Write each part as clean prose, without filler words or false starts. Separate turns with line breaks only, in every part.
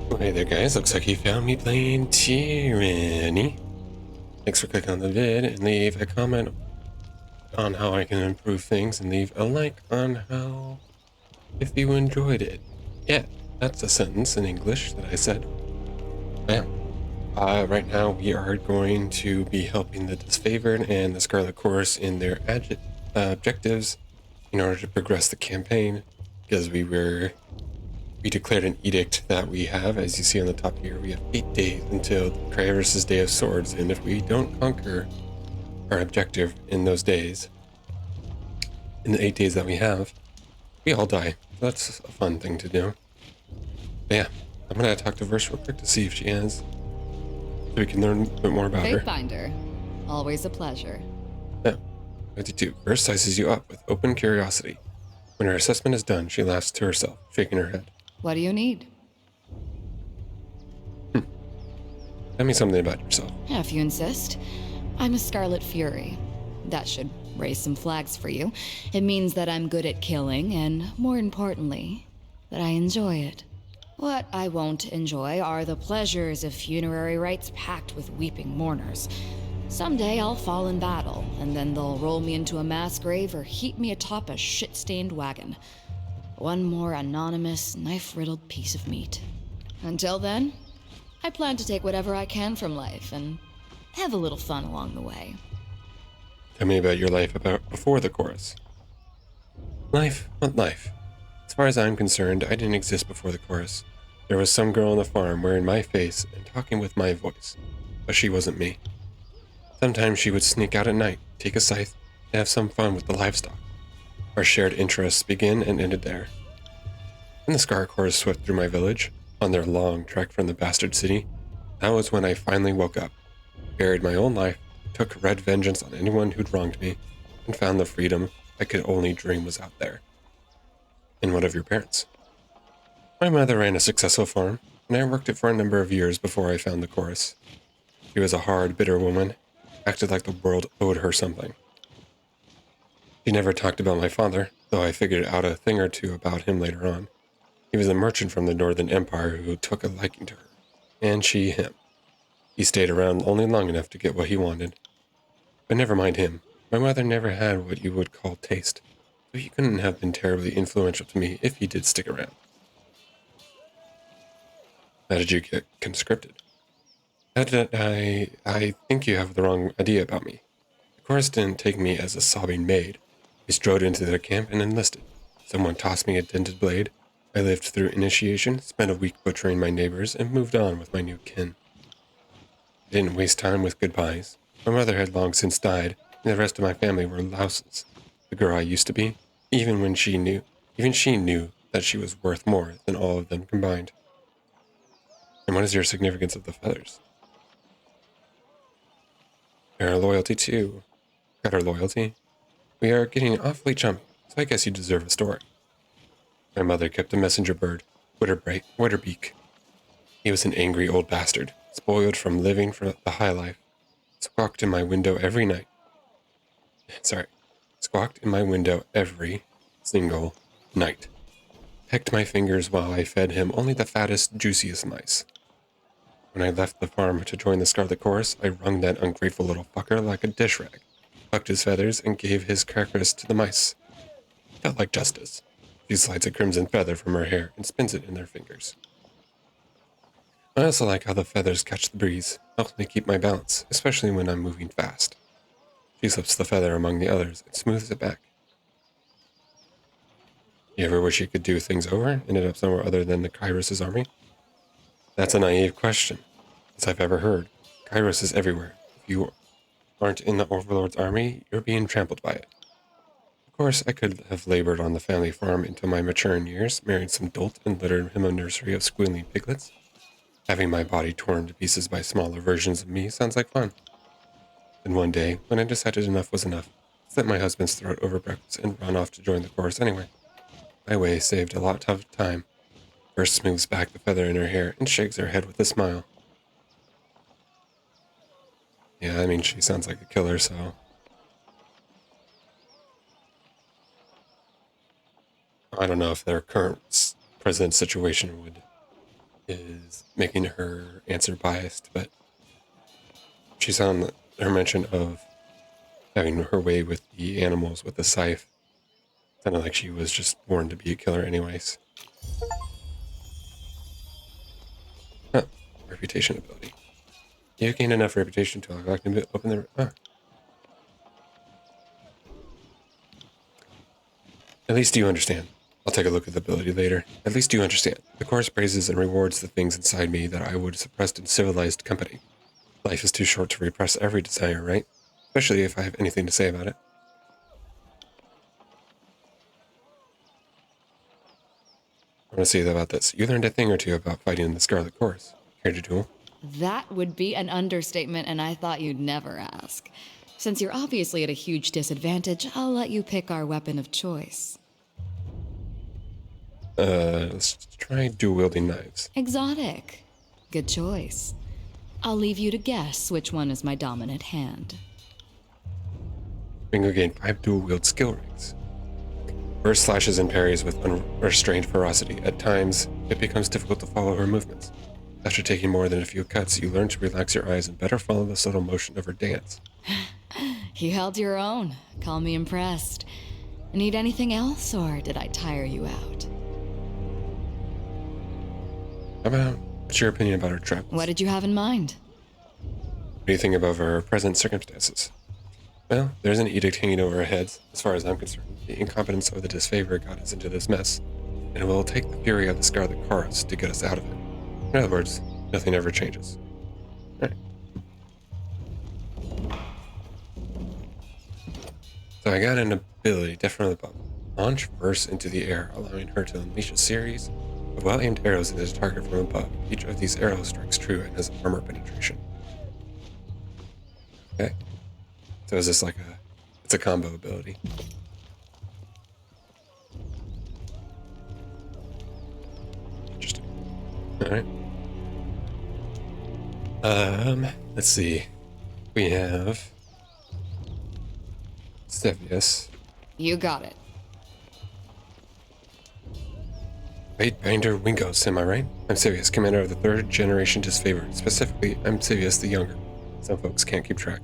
Well, hey there guys, looks like you found me playing Tyranny. Thanks for clicking on the vid and leave a comment on how I can improve things and leave a like on how if you enjoyed it. Yeah, that's a sentence in English that I said. Bam. Right now we are going to be helping the Disfavored and the Scarlet Chorus in their objectives in order to progress the campaign, because we declared an edict that we have, as you see on the top here, we have 8 days until Cryverus' Day of Swords, and if we don't conquer our objective in those days, in the 8 days that we have, we all die. So that's a fun thing to do. But yeah, I'm going to talk to Verse real quick to see if she has, so we can learn a bit more about her.
Fatebinder, always a pleasure.
Yeah, 52. Verse sizes you up with open curiosity. When her assessment is done, she laughs to herself, shaking her head.
What do you need?
Tell me something about yourself.
If you insist. I'm a Scarlet Fury. That should raise some flags for you. It means that I'm good at killing, and more importantly, that I enjoy it. What I won't enjoy are the pleasures of funerary rites packed with weeping mourners. Someday I'll fall in battle, and then they'll roll me into a mass grave or heap me atop a shit-stained wagon. One more anonymous, knife-riddled piece of meat. Until then, I plan to take whatever I can from life and have a little fun along the way.
Tell me about your life before the chorus. Life? What life? As far as I'm concerned, I didn't exist before the chorus. There was some girl on the farm wearing my face and talking with my voice, but she wasn't me. Sometimes she would sneak out at night, take a scythe, and have some fun with the livestock. Our shared interests began and ended there. When the Scar Chorus swept through my village, on their long trek from the bastard city, that was when I finally woke up, buried my own life, took red vengeance on anyone who'd wronged me, and found the freedom I could only dream was out there. And what of your parents? My mother ran a successful farm, and I worked it for a number of years before I found the chorus. She was a hard, bitter woman, acted like the world owed her something. She never talked about my father, though I figured out a thing or two about him later on. He was a merchant from the Northern Empire who took a liking to her, and she him. He stayed around only long enough to get what he wanted. But never mind him. My mother never had what you would call taste, so he couldn't have been terribly influential to me if he did stick around. How did you get conscripted? How did I think you have the wrong idea about me. The chorus didn't take me as a sobbing maid. We strode into their camp and enlisted. Someone tossed me a dented blade. I lived through initiation, spent a week butchering my neighbors, and moved on with my new kin. I didn't waste time with goodbyes. My mother had long since died, and the rest of my family were louses. The girl I used to be, even she knew that she was worth more than all of them combined. And what is your significance of the feathers? Our loyalty too. Got our loyalty? We are getting awfully chummy, so I guess you deserve a story. My mother kept a messenger bird, Witterbeak. He was an angry old bastard, spoiled from living for the high life. Squawked in my window every single night. Pecked my fingers while I fed him only the fattest, juiciest mice. When I left the farm to join the Scarlet Chorus, I wrung that ungrateful little fucker like a dish rag, plucked his feathers, and gave his carcass to the mice. Felt like justice. She slides a crimson feather from her hair and spins it in their fingers. I also like how the feathers catch the breeze, helps me keep my balance, especially when I'm moving fast. She slips the feather among the others and smooths it back. You ever wish you could do things over, ended up somewhere other than the Kyrus' army? That's a naive question, as I've ever heard. Kyrus is everywhere. If you aren't in the Overlord's army, you're being trampled by it. Of course, I could have labored on the family farm until my maturing years, married some dolt and littered him a nursery of squealing piglets. Having my body torn to pieces by smaller versions of me sounds like fun. Then one day, when I decided enough was enough, I slit my husband's throat over breakfast and run off to join the chorus anyway. My way saved a lot of time. First smooths back the feather in her hair and shakes her head with a smile. Yeah, I mean, she sounds like a killer, so... I don't know if their current present situation would is making her answer biased, but she's on her mention of having her way with the animals with the scythe. Sounded like she was just born to be a killer anyways. Huh. Reputation ability. You gained enough reputation to allow you to open the... At least you understand. I'll take a look at the ability later. At least you understand. The chorus praises and rewards the things inside me that I would have suppressed in civilized company. Life is too short to repress every desire, right? Especially if I have anything to say about it. I want to see about this. You learned a thing or two about fighting in the Scarlet Chorus. Care to duel?
That would be an understatement, and I thought you'd never ask. Since you're obviously at a huge disadvantage, I'll let you pick our weapon of choice.
Let's try dual-wielding knives.
Exotic. Good choice. I'll leave you to guess which one is my dominant hand.
Wingo gained 5 dual-wield skill rings. Burst slashes and parries with unrestrained ferocity. At times, it becomes difficult to follow her movements. After taking more than a few cuts, you learn to relax your eyes and better follow the subtle motion of her dance.
You held your own. Call me impressed. Need anything else, or did I tire you out?
What's your opinion about her travels?
What did you have in mind?
What do you think about her present circumstances? Well, there's an edict hanging over our heads. As far as I'm concerned, the incompetence of the disfavor got us into this mess, and it will take the fury of the Scarlet Chorus to get us out of it. In other words, nothing ever changes. All right. So I got an ability, death from above. Launch verse into the air, allowing her to unleash a series of well-aimed arrows into the target from above. Each of these arrows strikes true and has armor penetration. Okay. So is this like it's a combo ability? Interesting. All right. Let's see. We have Sevius.
You got it.
Fatebinder Wingos, am I right? I'm Sevius, commander of the 3rd generation disfavored. Specifically, I'm Sevius the Younger. Some folks can't keep track.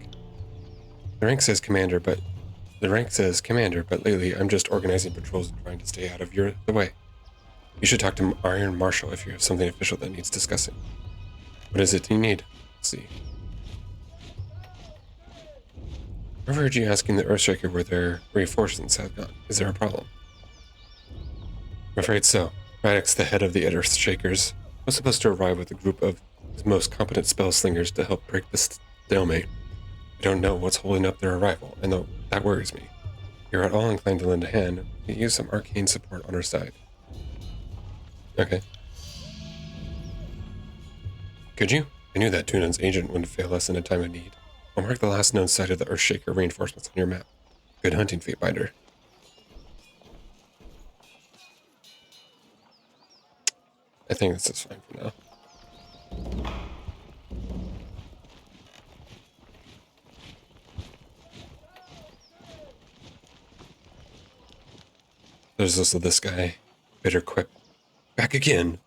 The rank says commander, but lately I'm just organizing patrols and trying to stay out of the way. You should talk to Iron Marshal if you have something official that needs discussing. What is it you need? Let's see. I overheard you asking the Earthshaker where their reinforcements have gone. Is there a problem? I'm afraid so. Radix, the head of the Earthshakers, was supposed to arrive with a group of his most competent spell slingers to help break the stalemate. I don't know what's holding up their arrival, and though that worries me. If you're at all inclined to lend a hand, we use some arcane support on our side. Okay. Could you? I knew that Tunan's agent wouldn't fail us in a time of need. I'll mark the last known site of the Earthshaker reinforcements on your map. Good hunting, Fatebinder. I think this is fine for now. There's also this guy, Bitter Quip. Back again!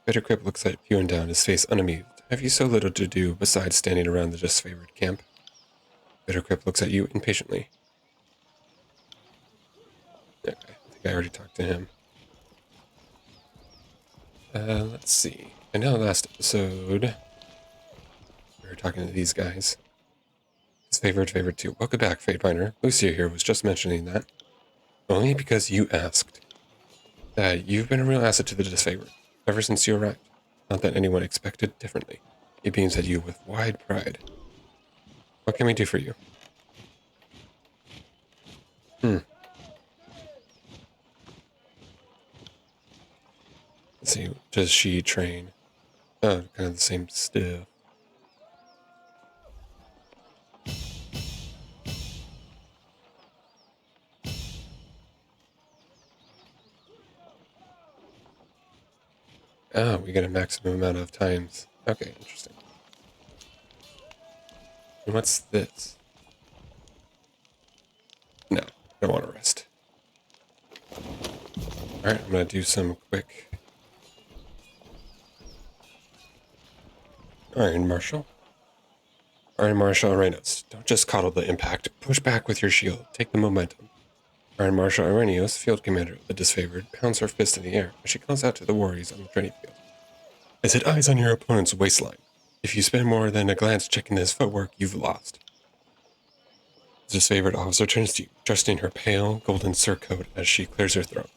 Bitter Quip looks at you and down, his face unamused. Have you so little to do besides standing around the disfavored camp? Bitter Quip looks at you impatiently. Okay, I think I already talked to him. Let's see. I know last episode we were talking to these guys. His favorite too. Welcome back, Fatebinder. Lucia here was just mentioning that. Only because you asked. You've been a real asset to the disfavored ever since you arrived. Not that anyone expected differently. He beams at you with wide pride. What can we do for you? Let's see. Does she train? Oh, kind of the same stuff. Oh, we get a maximum amount of times. Okay, interesting. And what's this? No, I don't want to rest. Alright, I'm going to do some quick Iron Marshal. Iron Marshal Irenaeus, don't just coddle the impact. Push back with your shield. Take the momentum. Iron Marshal Irenaeus, field commander of the disfavored, pounds her fist in the air as she calls out to the warriors on the training field. I set eyes on your opponent's waistline. If you spend more than a glance checking his footwork, you've lost. The disfavored officer turns to you, dressed in her pale, golden surcoat as she clears her throat.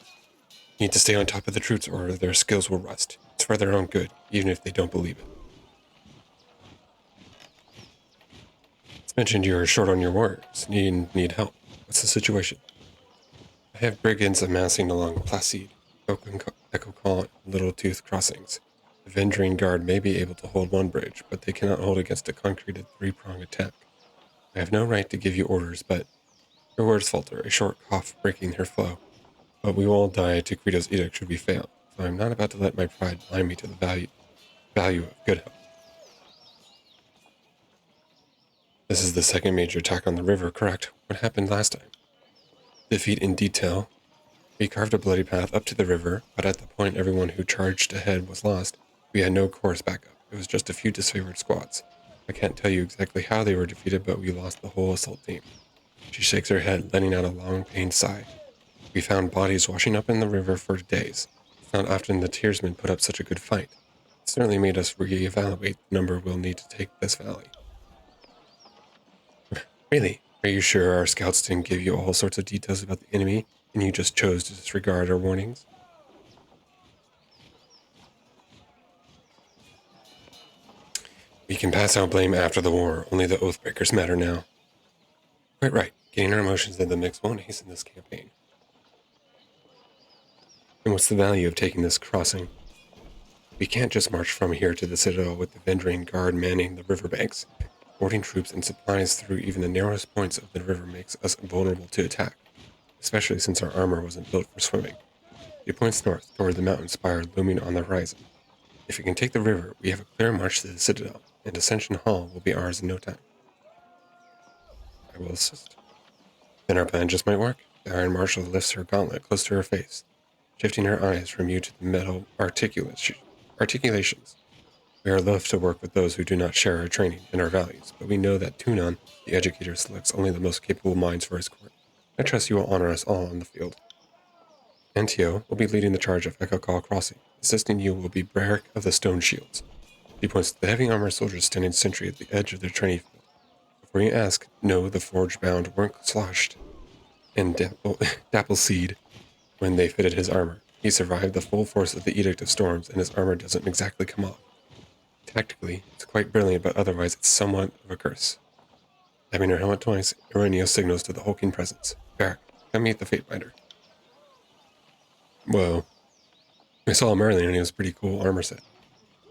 You need to stay on top of the troops or their skills will rust. It's for their own good, even if they don't believe it. It's mentioned you're short on your warriors. Need help. What's the situation? I have brigands amassing along Placide, Echo Call, and Little Tooth crossings. The Vendrine Guard may be able to hold one bridge, but they cannot hold against a concreted three-prong attack. I have no right to give you orders, but her words falter, a short cough breaking her flow. But we will all die to Credo's edict should we fail, so I'm not about to let my pride blind me to the value of good health. This is the second major attack on the river, correct? What happened last time? Defeat in detail. We carved a bloody path up to the river, but at the point everyone who charged ahead was lost, we had no course backup. It was just a few disfavored squads. I can't tell you exactly how they were defeated, but we lost the whole assault team. She shakes her head, letting out a long, pained sigh. We found bodies washing up in the river for days. It's not often the Tearsmen put up such a good fight. It certainly made us reevaluate the number we'll need to take this valley. Really? Are you sure our scouts didn't give you all sorts of details about the enemy, and you just chose to disregard our warnings? We can pass out blame after the war. Only the Oathbreakers matter now. Quite right. Getting our emotions in the mix won't hasten this campaign. And what's the value of taking this crossing? We can't just march from here to the Citadel with the Vendrine Guard manning the riverbanks. Boarding troops and supplies through even the narrowest points of the river makes us vulnerable to attack, especially since our armor wasn't built for swimming. He points north toward the mountain spire looming on the horizon. If we can take the river, we have a clear march to the Citadel, and Ascension Hall will be ours in no time. I will assist. Then our plan just might work. The Iron Marshal lifts her gauntlet close to her face, shifting her eyes from you to the metal articulations. We are loath to work with those who do not share our training and our values, but we know that Tunon, the educator, selects only the most capable minds for his court. I trust you will honor us all on the field. Antio will be leading the charge of Echo Call Crossing. Assisting you will be Brerick of the Stone Shields. He points to the heavy armored soldiers standing sentry at the edge of their training field. Before you ask, no, the forge-bound weren't sloshed and dapple seed when they fitted his armor. He survived the full force of the Edict of Storms, and his armor doesn't exactly come off. Tactically, it's quite brilliant, but otherwise it's somewhat of a curse. Tapping her helmet twice, Irenaeus signals to the hulking presence. Barrack, come meet the Fatebinder. Whoa. I saw him earlier and he was a pretty cool armor set.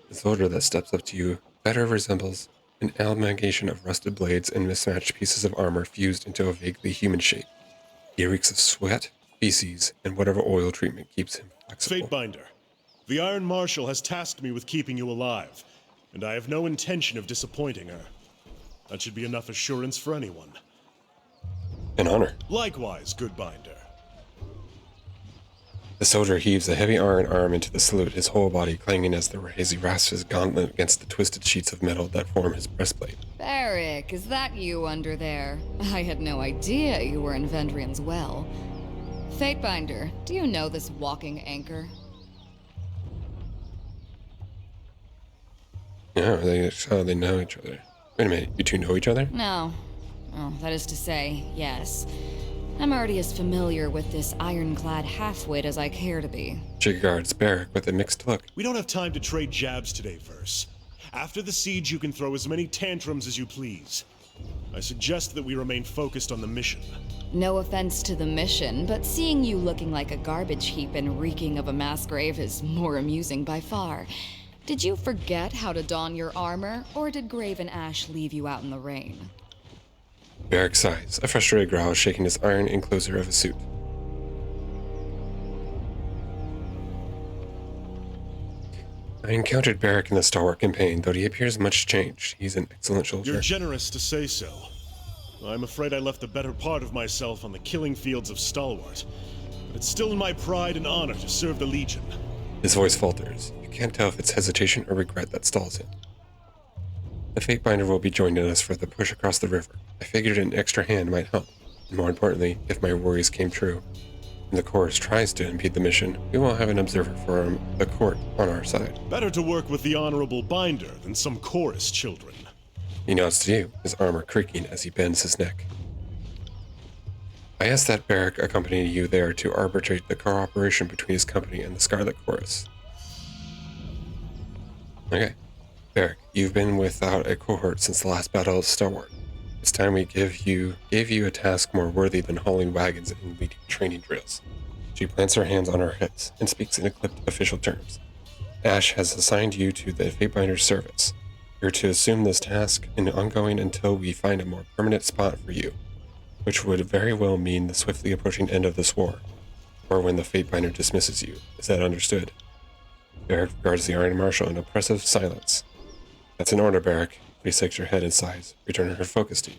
The soldier that steps up to you better resembles an amalgamation of rusted blades and mismatched pieces of armor fused into a vaguely human shape. He reeks of sweat, feces, and whatever oil treatment keeps him flexible.
Fatebinder, the Iron Marshal has tasked me with keeping you alive, and I have no intention of disappointing her. That should be enough assurance for anyone.
An honor.
Likewise, good Binder.
The soldier heaves a heavy iron arm into the salute, his whole body clanging as he rasps his gauntlet against the twisted sheets of metal that form his breastplate.
Barrick, is that you under there? I had no idea you were in Vendrian's well. Fatebinder, do you know this walking anchor?
Yeah, they know each other. Wait a minute, you two know each other?
No. Oh, that is to say, yes. I'm already as familiar with this ironclad halfwit as I care to be.
She regards Barrack with a mixed look.
We don't have time to trade jabs today, Verse. After the siege, you can throw as many tantrums as you please. I suggest that we remain focused on the mission.
No offense to the mission, but seeing you looking like a garbage heap and reeking of a mass grave is more amusing by far. Did you forget how to don your armor, or did Grave and Ash leave you out in the rain?
Barrack sighs, a frustrated growl shaking his iron enclosure of his suit. I encountered Barrack in the Stalwart campaign, though he appears much changed. He's an excellent soldier.
You're generous to say so. I'm afraid I left the better part of myself on the killing fields of Stalwart, but it's still in my pride and honor to serve the Legion.
His voice falters. You can't tell if it's hesitation or regret that stalls him. The Fatebinder will be joining us for the push across the river. I figured an extra hand might help, and more importantly, if my worries came true. When the chorus tries to impede the mission, we will have an observer from the court on our side.
Better to work with the Honorable Binder than some chorus children.
He nods to you, his armor creaking as he bends his neck. I asked that Barrack accompany you there to arbitrate the cooperation between his company and the Scarlet Chorus. Okay. Barrack, you've been without a cohort since the last battle of Starward. It's time we gave you a task more worthy than hauling wagons and leading training drills. She plants her hands on her hips and speaks in clipped official terms. Ash has assigned you to the Fatebinder's service. You're to assume this task and ongoing until we find a more permanent spot for you, which would very well mean the swiftly approaching end of this war, or when the Fatebinder dismisses you. Is that understood? Barrack regards the Iron Marshal in oppressive silence. That's an order, Barrack. He shakes her head and sighs, returning her focus to you.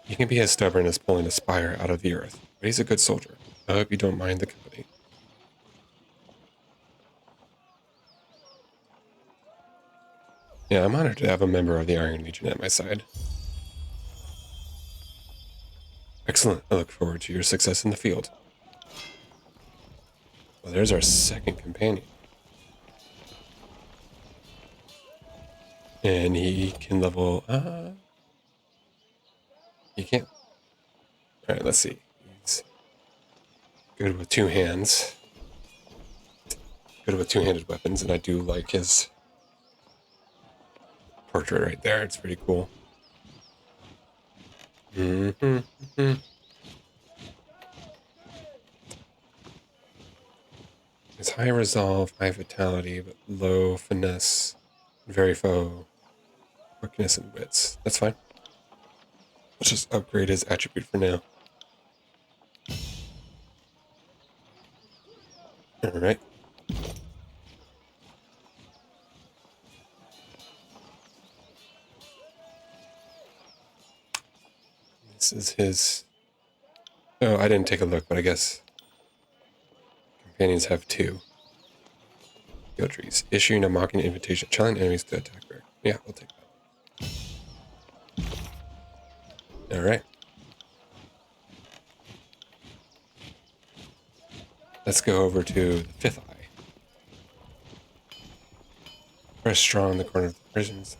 He can be as stubborn as pulling a spire out of the earth, but he's a good soldier. I hope you don't mind the company. Yeah, I'm honored to have a member of the Iron Legion at my side. Excellent. I look forward to your success in the field. Well, there's our second companion. And he can level... he can't. Alright, let's see. He's good with two hands. Good with two-handed weapons, and I do like his portrait right there. It's pretty cool. It's high resolve, high vitality, but low finesse, very foe, quickness, and wits. That's fine. Let's just upgrade his attribute for now. Alright. This is his... Oh, I didn't take a look, but I guess companions have two. Skill trees. Issuing a mocking invitation. Challenge enemies to attack her. Yeah, we'll take that. Alright. Let's go over to the fifth eye. Press strong in the corner of the prisons.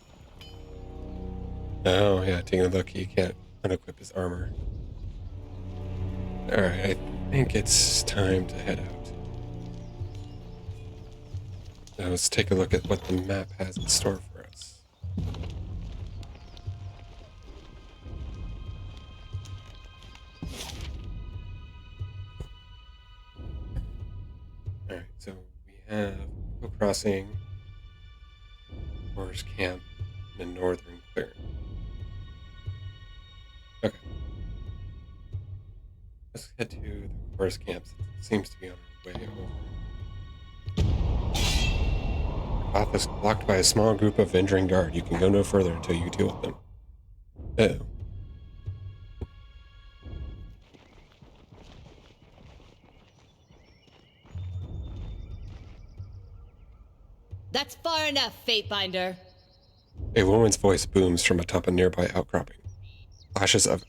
Oh, yeah, taking a look, he can't unequip his armor. Alright, I think it's time to head out. Now let's take a look at what the map has in store for us. Alright, so we have Wingo Crossing, Forest Camp, and Northern Clearing. Okay. Let's head to the Forest Camp since it seems to be on our way over. The path is blocked by a small group of Vendring Guard. You can go no further until you deal with them. Uh-oh.
That's far enough, Fatebinder.
A woman's voice booms from atop a nearby outcropping. Flashes of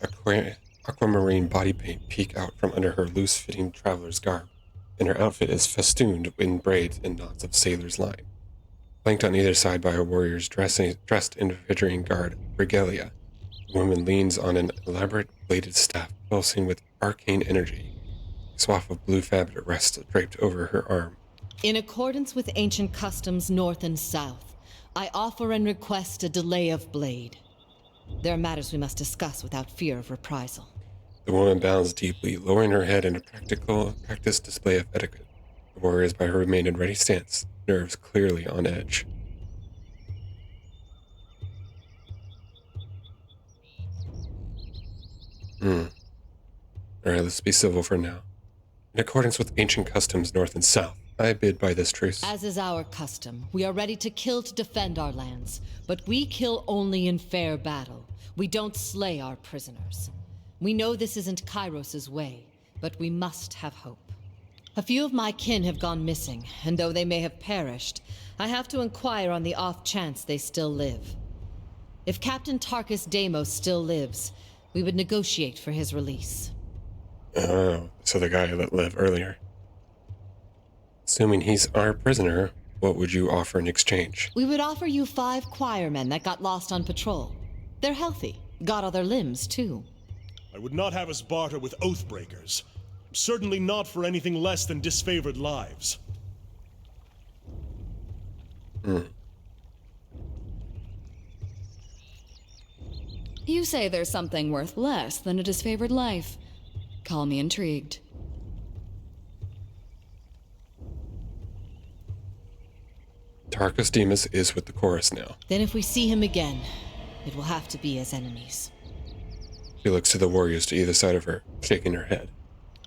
aquamarine body paint peek out from under her loose-fitting traveler's garb, and her outfit is festooned in braids and knots of sailor's line. Flanked on either side by a warriors dressed in Vendring Guard regalia, the woman leans on an elaborate bladed staff pulsing with arcane energy. A swath of blue fabric rests draped over her arm.
In accordance with ancient customs north and south, I offer and request a delay of blade. There are matters we must discuss without fear of reprisal.
The woman bows deeply, lowering her head in a practiced display of etiquette. The warriors by her remain in ready stance, nerves clearly on edge. Alright, let's be civil for now. In accordance with ancient customs north and south, I bid by this truce.
As is our custom, we are ready to kill to defend our lands, but we kill only in fair battle. We don't slay our prisoners. We know this isn't Kairos's way, but we must have hope. A few of my kin have gone missing, and though they may have perished, I have to inquire on the off chance they still live. If Captain Tarkus Deimos still lives, we would negotiate for his release.
Oh, so the guy that lived earlier. Assuming he's our prisoner, what would you offer in exchange?
We would offer you 5 choirmen that got lost on patrol. They're healthy, got other limbs too.
I would not have us barter with oathbreakers. Certainly not for anything less than disfavored lives.
You say there's something worth less than a disfavored life. Call me intrigued.
Tarkus Deimos is with the chorus now.
Then if we see him again, it will have to be as enemies.
She looks to the warriors to either side of her, shaking her head.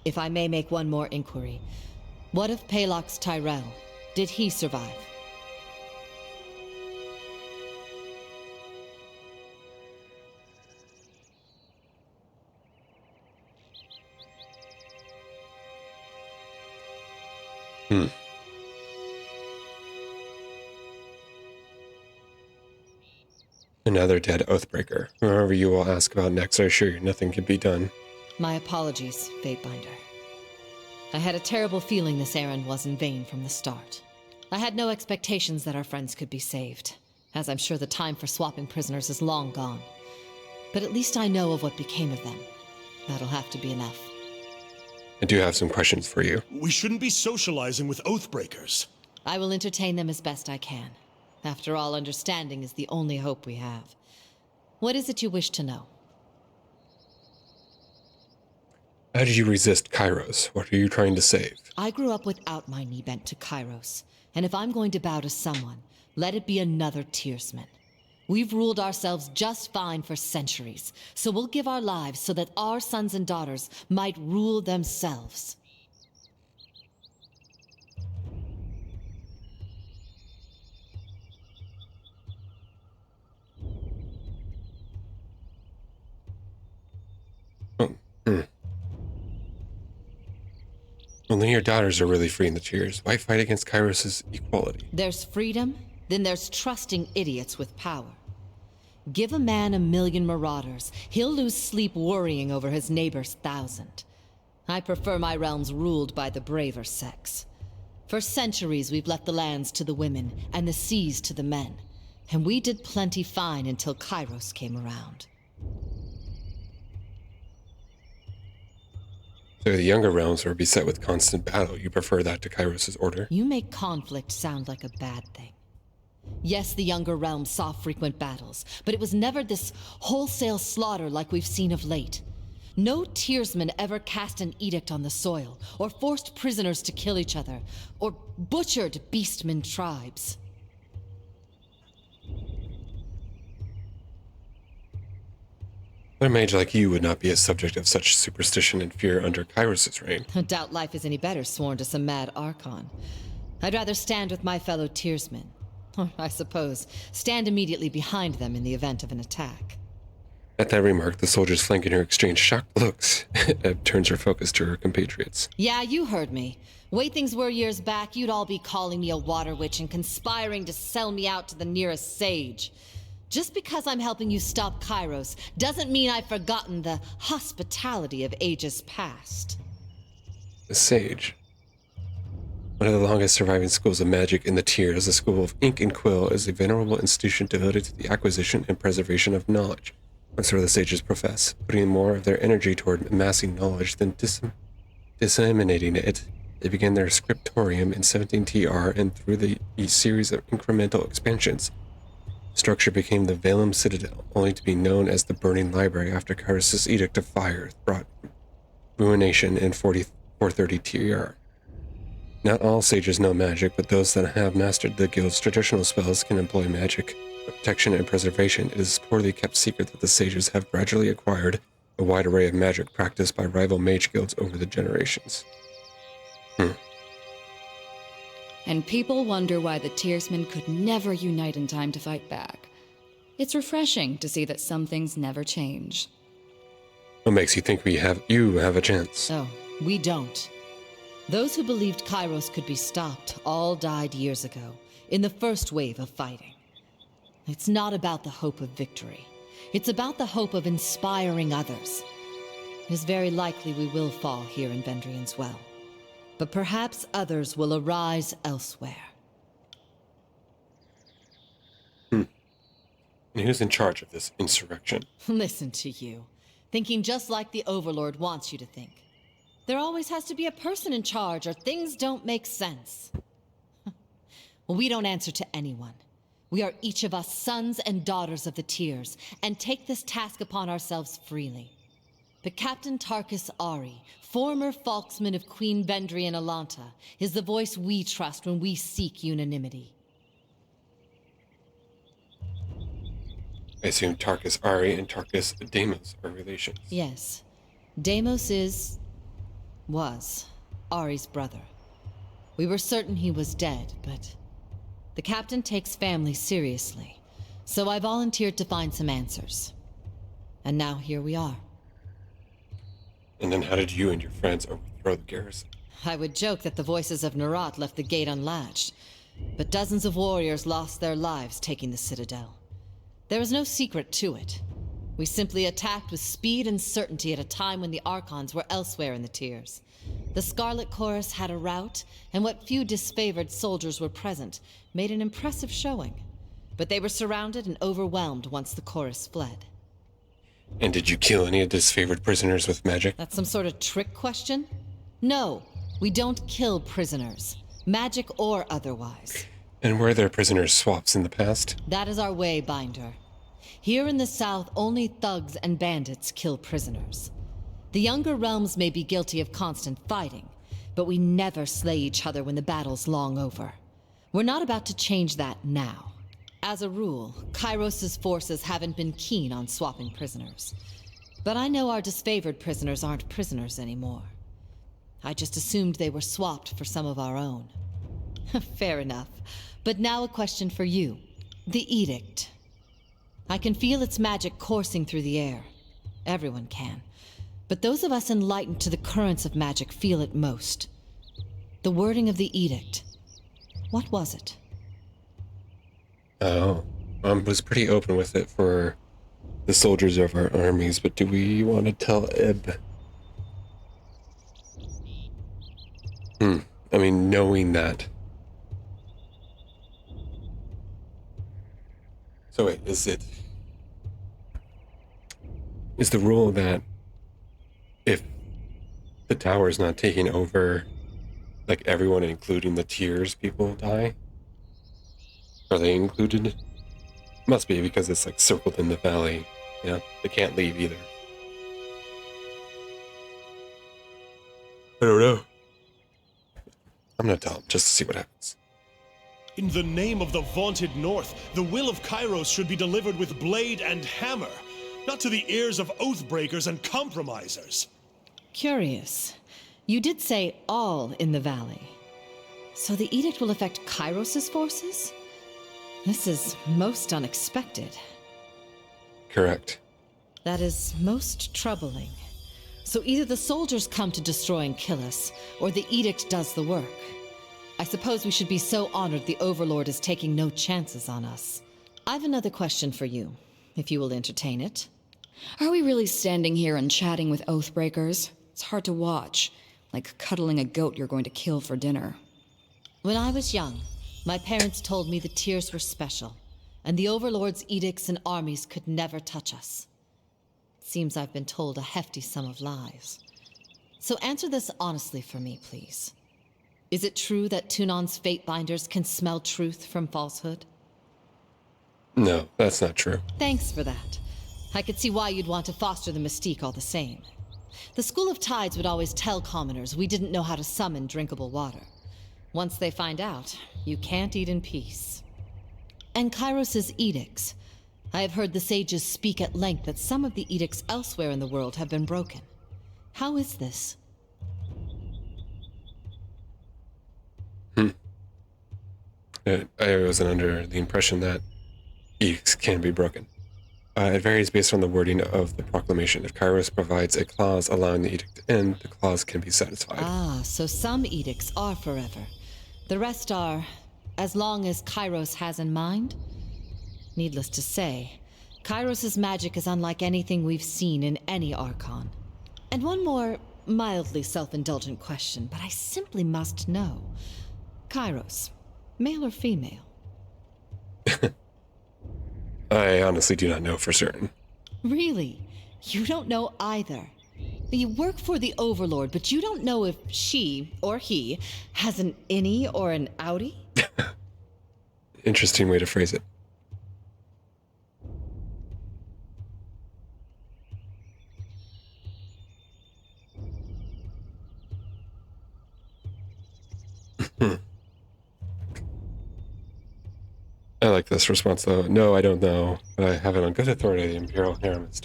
If I may make one more inquiry, what of Palox Tyrell? Did he survive?
Another dead oathbreaker. Whoever you will ask about next, I assure you nothing can be done.
My apologies, Fatebinder. I had a terrible feeling this errand was in vain from the start. I had no expectations that our friends could be saved, as I'm sure the time for swapping prisoners is long gone. But at least I know of what became of them. That'll have to be enough.
I do have some questions for you.
We shouldn't be socializing with oathbreakers.
I will entertain them as best I can. After all, understanding is the only hope we have. What is it you wish to know?
How did you resist Kairos? What are you trying to save?
I grew up without my knee bent to Kairos, and if I'm going to bow to someone, let it be another Tearsman. We've ruled ourselves just fine for centuries, so we'll give our lives so that our sons and daughters might rule themselves.
Only your daughters are really freeing the Tears. Why fight against Kairos' equality?
There's freedom, then there's trusting idiots with power. Give a man 1,000,000 marauders, he'll lose sleep worrying over his neighbor's 1,000. I prefer my realms ruled by the braver sex. For centuries we've left the lands to the women and the seas to the men, and we did plenty fine until Kairos came around.
So the younger realms were beset with constant battle. You prefer that to Kairos' order?
You make conflict sound like a bad thing. Yes, the younger realms saw frequent battles, but it was never this wholesale slaughter like we've seen of late. No Tearsman ever cast an edict on the soil, or forced prisoners to kill each other, or butchered beastmen tribes.
But a mage like you would not be a subject of such superstition and fear under Kairos' reign.
I doubt life is any better sworn to some mad Archon. I'd rather stand with my fellow Tearsmen. Or, I suppose, stand immediately behind them in the event of an attack.
At that remark, the soldiers flanking her exchange shocked looks. Eb turns her focus to her compatriots.
Yeah, you heard me. Way things were years back, you'd all be calling me a water witch and conspiring to sell me out to the nearest sage. Just because I'm helping you stop Kairos doesn't mean I've forgotten the hospitality of ages past.
The Sage. One of the longest surviving schools of magic in the Tears, the School of Ink and Quill is a venerable institution devoted to the acquisition and preservation of knowledge. So the sages profess, putting more of their energy toward amassing knowledge than disseminating it. They began their scriptorium in 17 TR, and through a series of incremental expansions, structure became the Valem Citadel, only to be known as the Burning Library after Kairos' Edict of Fire brought ruination in 430 TR. Not all sages know magic, but those that have mastered the guild's traditional spells can employ magic. For protection and preservation, it is a poorly kept secret that the sages have gradually acquired a wide array of magic practiced by rival mage guilds over the generations.
And people wonder why the Tearsmen could never unite in time to fight back. It's refreshing to see that some things never change.
What makes you think you have a chance?
Oh, we don't. Those who believed Kairos could be stopped all died years ago, in the first wave of fighting. It's not about the hope of victory. It's about the hope of inspiring others. It is very likely we will fall here in Vendrian's Well. But perhaps others will arise elsewhere.
And who's in charge of this insurrection?
Listen to you. Thinking just like the Overlord wants you to think. There always has to be a person in charge or things don't make sense. Well, we don't answer to anyone. We are each of us sons and daughters of the Tears, and take this task upon ourselves freely. But Captain Tarkus Ari, former Falksman of Queen Vendrian Alanta, is the voice we trust when we seek unanimity.
I assume Tarkus Ari and Tarkus Deimos are relations.
Yes. Deimos was Ari's brother. We were certain he was dead, but the captain takes family seriously, so I volunteered to find some answers. And now here we are.
And then how did you and your friends overthrow the garrison?
I would joke that the voices of Narat left the gate unlatched, but dozens of warriors lost their lives taking the citadel. There was no secret to it. We simply attacked with speed and certainty at a time when the Archons were elsewhere in the Tears. The Scarlet Chorus had a rout, and what few disfavored soldiers were present made an impressive showing. But they were surrounded and overwhelmed once the chorus fled.
And did you kill any of the disfavored prisoners with magic?
That's some sort of trick question? No, we don't kill prisoners, magic or otherwise.
And were there prisoner swaps in the past?
That is our way, Binder. Here in the South, only thugs and bandits kill prisoners. The younger realms may be guilty of constant fighting, but we never slay each other when the battle's long over. We're not about to change that now. As a rule, Kairos' forces haven't been keen on swapping prisoners. But I know our disfavored prisoners aren't prisoners anymore. I just assumed they were swapped for some of our own. Fair enough. But now a question for you. The Edict. I can feel its magic coursing through the air. Everyone can. But those of us enlightened to the currents of magic feel it most. The wording of the Edict. What was it?
Oh, was pretty open with it for the soldiers of our armies, but do we want to tell Eb? I mean, knowing that. So wait, is the rule that if the tower is not taking over, like everyone, including the Tears people, die? Are they included? Must be, because it's like circled in the valley. Yeah, they can't leave either. I don't know. I'm gonna tell them just to see what happens.
In the name of the vaunted North, the will of Kairos should be delivered with blade and hammer, not to the ears of oathbreakers and compromisers.
Curious. You did say all in the valley. So the edict will affect Kairos' forces? This is most unexpected.
Correct.
That is most troubling. So either the soldiers come to destroy and kill us, or the edict does the work. I suppose we should be so honored the Overlord is taking no chances on us. I've another question for you, if you will entertain it.
Are we really standing here and chatting with oathbreakers? It's hard to watch, like cuddling a goat you're going to kill for dinner.
When I was young, my parents told me the Tears were special, and the Overlord's edicts and armies could never touch us. It seems I've been told a hefty sum of lies. So answer this honestly for me, please. Is it true that Tunon's Fatebinders can smell truth from falsehood?
No, that's not true.
Thanks for that. I could see why you'd want to foster the mystique all the same. The School of Tides would always tell commoners we didn't know how to summon drinkable water. Once they find out, you can't eat in peace. And Kairos' edicts. I have heard the sages speak at length that some of the edicts elsewhere in the world have been broken. How is this?
I wasn't under the impression that edicts can be broken. It varies based on the wording of the proclamation. If Kairos provides a clause allowing the edict to end, the clause can be satisfied.
Ah, so some edicts are forever. The rest are, as long as Kairos has in mind? Needless to say, Kairos' magic is unlike anything we've seen in any Archon. And one more mildly self-indulgent question, but I simply must know. Kairos, male or female?
I honestly do not know for certain.
Really? You don't know either? You work for the Overlord, but you don't know if she, or he, has an innie or an outie?
Interesting way to phrase it. I like this response, though. No, I don't know, but I have it on good authority the Imperial Harem is.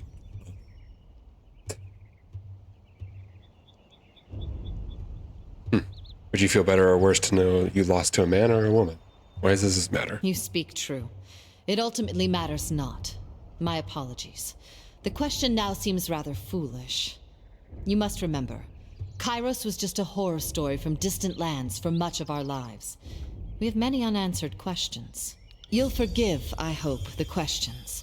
Would you feel better or worse to know you lost to a man or a woman? Why does this matter?
You speak true. It ultimately matters not. My apologies. The question now seems rather foolish. You must remember, Kairos was just a horror story from distant lands for much of our lives. We have many unanswered questions. You'll forgive, I hope, the questions.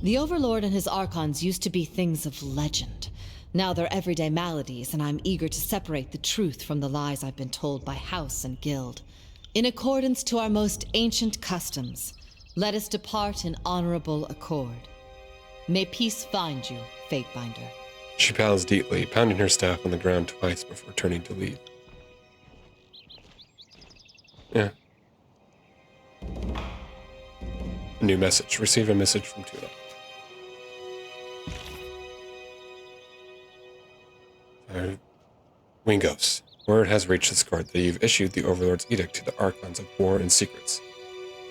The Overlord and his Archons used to be things of legend. Now they're everyday maladies, and I'm eager to separate the truth from the lies I've been told by house and guild. In accordance to our most ancient customs, let us depart in honorable accord. May peace find you, Fatebinder.
She bows deeply, pounding her staff on the ground twice before turning to leave. Yeah. A new message. Receive a message from Tuna. Wingos. Word has reached this court that you've issued the Overlord's edict to the Archons of War and Secrets.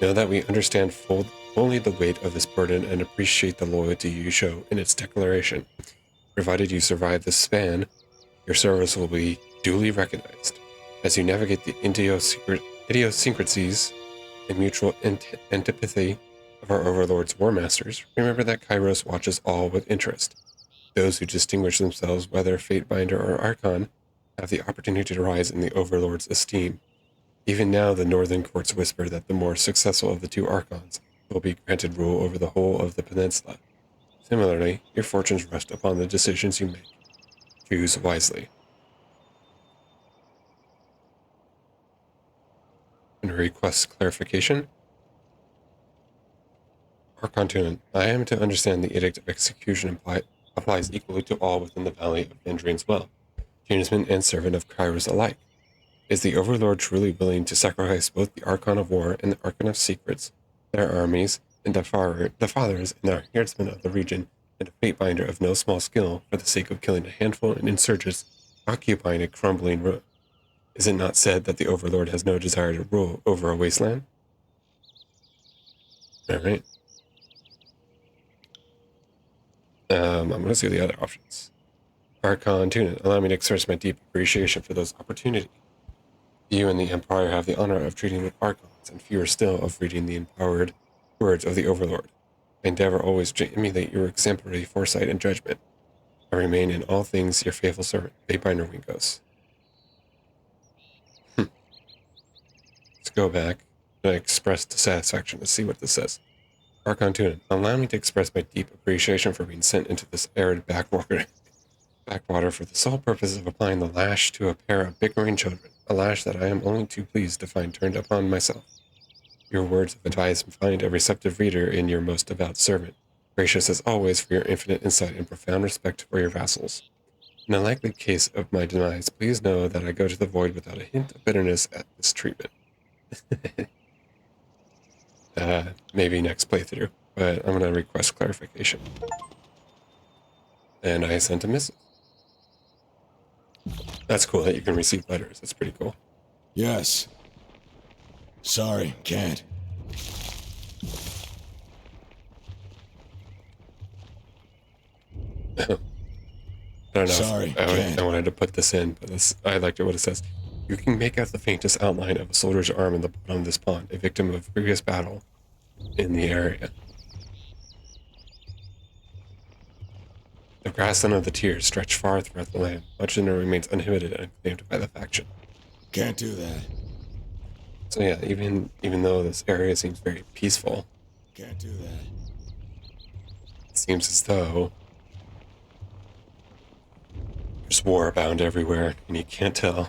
Know that we understand fully the weight of this burden and appreciate the loyalty you show in its declaration. Provided you survive this span, your service will be duly recognized. As you navigate the idiosyncrasies and mutual antipathy of our Overlord's War Masters, remember that Kairos watches all with interest. Those who distinguish themselves, whether Fatebinder or Archon, have the opportunity to rise in the Overlord's esteem. Even now, the northern courts whisper that the more successful of the two Archons will be granted rule over the whole of the peninsula. Similarly, your fortunes rest upon the decisions you make. Choose wisely. And request clarification. Archon Tunin, I am to understand the Edict of Execution applies equally to all within the Valley of Mandarin's Well, kinsman and servant of Kairos alike. Is the Overlord truly willing to sacrifice both the Archon of War and the Archon of Secrets, their armies, and the fathers and their herdsmen of the region, and a Fatebinder of no small skill, for the sake of killing a handful of insurgents occupying a crumbling ruin? Is it not said that the Overlord has no desire to rule over a wasteland? Alright. I'm going to see the other options. Archon Tunin, allow me to express my deep appreciation for those opportunities. You and the Empire have the honor of treating with Archons, and fewer still of reading the empowered words of the Overlord. I endeavor always to emulate your exemplary foresight and judgment. I remain in all things your faithful servant, Fatebinder Wingos. Let's go back and express dissatisfaction to see what this says. Archon Tunin, allow me to express my deep appreciation for being sent into this arid backwater for the sole purpose of applying the lash to a pair of bickering children, a lash that I am only too pleased to find turned upon myself. Your words of advice find a receptive reader in your most devout servant, gracious as always for your infinite insight and profound respect for your vassals. In a likely case of my demise, please know that I go to the void without a hint of bitterness at this treatment. Maybe next playthrough, but I'm going to request clarification. And I sent a missive. That's cool that you can receive letters. That's pretty cool.
Yes. Sorry, can't.
I don't know.
Sorry,
I wanted to put this in, but I liked it what it says. You can make out the faintest outline of a soldier's arm in the bottom of this pond, a victim of previous battle in the area. The grassland of the Tears stretch far throughout the land. Much of it remains uninhibited and unclaimed by the faction.
Can't do that.
So yeah, even though this area seems very peaceful,
can't do that.
It seems as though there's war abound everywhere, and you can't tell.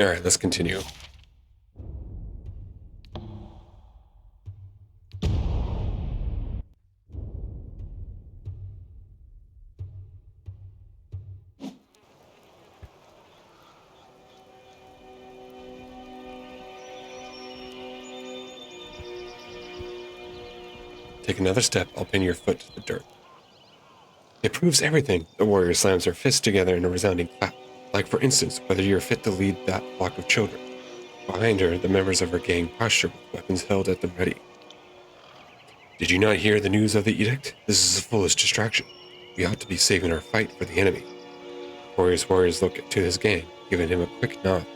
Alright, let's continue. Take another step, I'll pin your foot to the dirt. It proves everything. The warrior slams her fists together in a resounding clap. Like, for instance, whether you're fit to lead that flock of children. Behind her, the members of her gang posture with weapons held at the ready. Did you not hear the news of the edict? This is a foolish distraction. We ought to be saving our fight for the enemy. Warriors look to his gang, giving him a quick nod.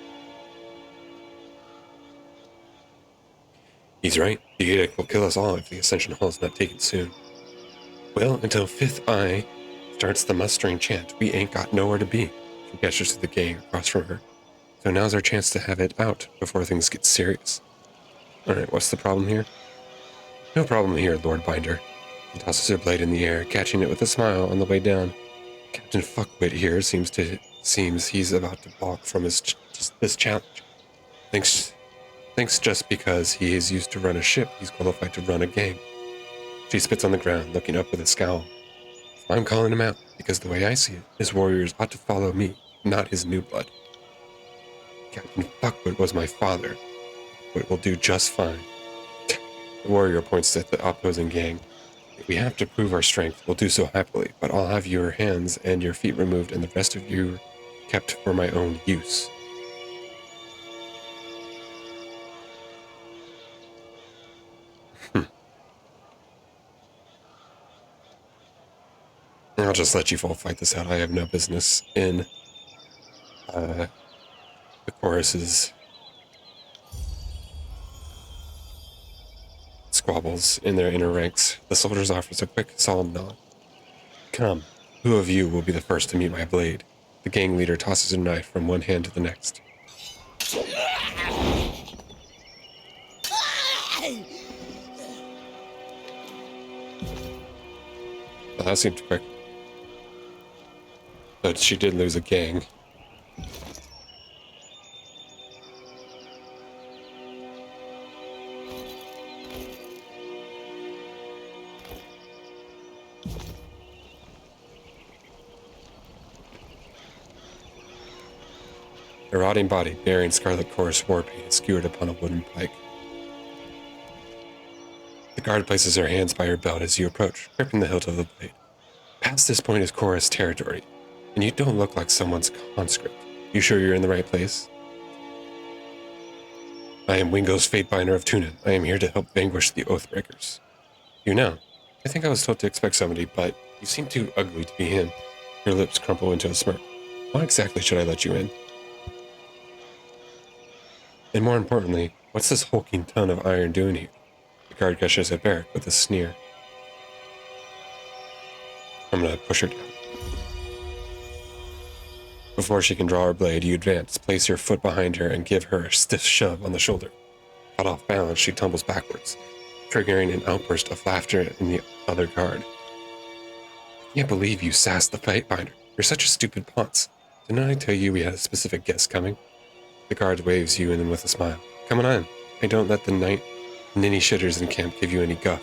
He's right. The edict will kill us all if the Ascension Hall is not taken soon. Well, until Fifth Eye starts the mustering chant, we ain't got nowhere to be. She gestures to the gang across from her. So now's our chance to have it out before things get serious. Alright, what's the problem here? No problem here, Lord Binder. He tosses her blade in the air, catching it with a smile on the way down. Captain Fuckwit here seems he's about to balk from this challenge. Thinks just because he is used to run a ship, he's qualified to run a gang. She spits on the ground, looking up with a scowl. I'm calling him out, because the way I see it, his warriors ought to follow me, not his new blood. Captain Fuckwit was my father, but will do just fine. The warrior points at the opposing gang. If we have to prove our strength, we'll do so happily, but I'll have your hands and your feet removed and the rest of you kept for my own use. I'll just let you all fight this out. I have no business in the chorus's squabbles in their inner ranks. The soldiers offers a quick, solemn nod. Come, who of you will be the first to meet my blade? The gang leader tosses a knife from one hand to the next. Well, that seemed quick. But she did lose a gang. A rotting body bearing scarlet chorus war paint is skewered upon a wooden pike. The guard places her hands by her belt as you approach, gripping the hilt of the blade. Past this point is chorus territory, and you don't look like someone's conscript. You sure you're in the right place? I am Wingo's Fatebinder of Tunin. I am here to help vanquish the Oathbreakers. You know, I think I was told to expect somebody, but you seem too ugly to be him. Your lips crumple into a smirk. Why exactly should I let you in? And more importantly, what's this hulking ton of iron doing here? The guard gestures at Barrack with a sneer. I'm gonna push her down. Before she can draw her blade, you advance, place your foot behind her, and give her a stiff shove on the shoulder. Caught off balance, she tumbles backwards, triggering an outburst of laughter in the other guard. I can't believe you sassed the Fatebinder. You're such a stupid ponce. Didn't I tell you we had a specific guest coming? The guard waves you in with a smile. Come on. I don't let the ninny shitters in camp give you any guff.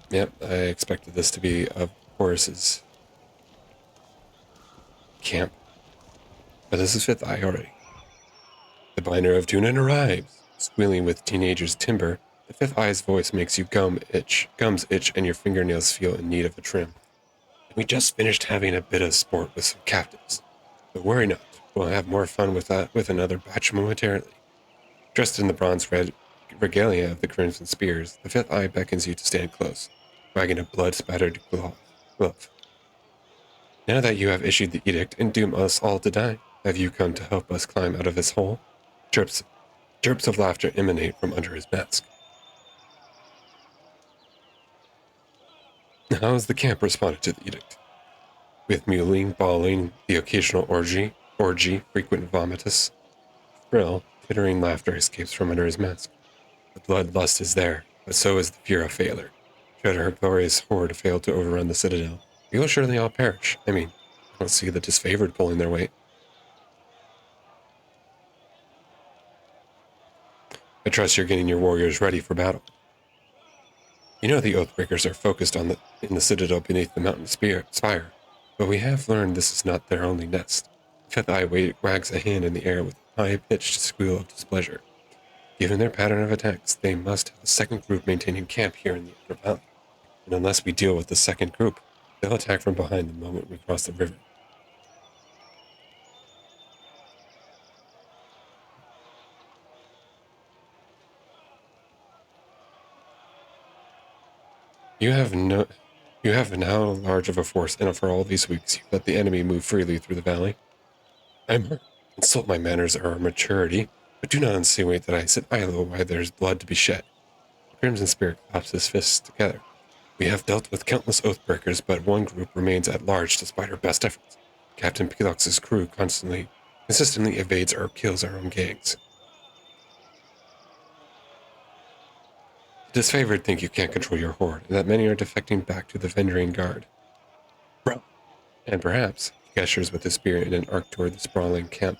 Yep, I expected this to be of Horus's camp. But this is Fifth Eye already. The binder of Tunin arrives. Squealing with teenagers' timber, the Fifth Eye's voice makes you gums itch, and your fingernails feel in need of a trim. We just finished having a bit of sport with some captives. But worry not, we'll have more fun with that with another batch momentarily. Dressed in the bronze-red regalia of the Crimson Spears, the Fifth Eye beckons you to stand close, wagging a blood-spattered glove. Now that you have issued the edict and doomed us all to die, have you come to help us climb out of this hole? Chirps of laughter emanate from under his mask. How has the camp responded to the edict? With mewling, bawling, the occasional orgy, frequent vomitus, shrill, tittering laughter escapes from under his mask. The bloodlust is there, but so is the fear of failure. Should her glorious horde fail to overrun the citadel, we will surely all perish. I don't see the disfavored pulling their weight. I trust you're getting your warriors ready for battle. You know the Oathbreakers are focused in the citadel beneath the mountain spire, but we have learned this is not their only nest. Fifth Eye wags a hand in the air with a high-pitched squeal of displeasure. Given their pattern of attacks, they must have a second group maintaining camp here in the Upper Valley. And unless we deal with the second group, they'll attack from behind the moment we cross the river. You have now large of a force, and for all these weeks you let the enemy move freely through the valley. I'm hurt. Insult my manners or our maturity, but do not insinuate that I sit idle while there's blood to be shed. The Crimson Spirit claps his fists together. We have dealt with countless Oathbreakers, but one group remains at large despite our best efforts. Captain Pelox's crew consistently evades or kills our own gangs. The disfavored think you can't control your horde, and that many are defecting back to the Vendrian Guard. Bro. And perhaps, he gestures with his spear in an arc toward the sprawling camp.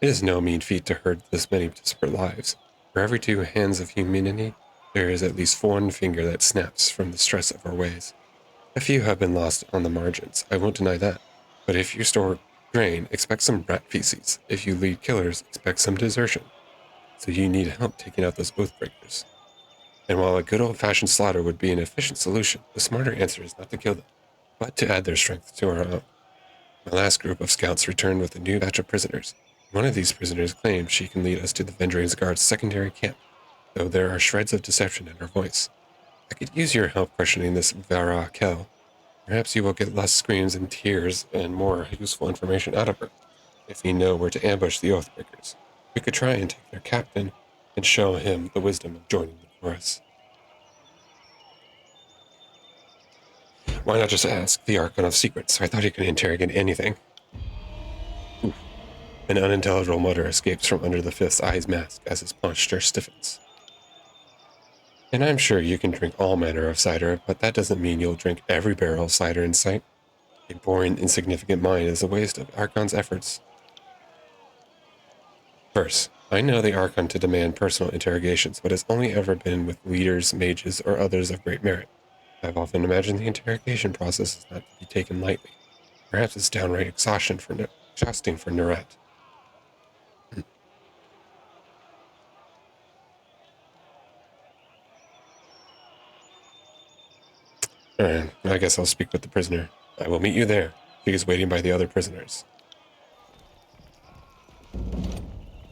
It is no mean feat to herd this many disparate lives. For every 2 hands of humanity, there is at least 1 finger that snaps from the stress of our ways. A few have been lost on the margins, I won't deny that. But if you store grain, expect some rat feces. If you lead killers, expect some desertion. So you need help taking out those Oathbreakers. And while a good old-fashioned slaughter would be an efficient solution, the smarter answer is not to kill them, but to add their strength to our own. My last group of scouts returned with a new batch of prisoners. One of these prisoners claims she can lead us to the Vendrian Guard's secondary camp, though there are shreds of deception in her voice. I could use your help questioning this Vara Kel. Perhaps you will get less screams and tears and more useful information out of her, if you know where to ambush the Oathbreakers. We could try and take their captain and show him the wisdom of joining the chorus. Why not just ask the Archon of Secrets? I thought he could interrogate anything. Oof. An unintelligible mutter escapes from under the Fifth Eye's mask as his posture stiffens. And I'm sure you can drink all manner of cider, but that doesn't mean you'll drink every barrel of cider in sight. A boring, insignificant mind is a waste of Archon's efforts. First, I know the Archon to demand personal interrogations, but has only ever been with leaders, mages, or others of great merit. I've often imagined the interrogation process is not to be taken lightly. Perhaps it's downright exhausting for Nerat. Alright, I guess I'll speak with the prisoner. I will meet you there. He is waiting by the other prisoners.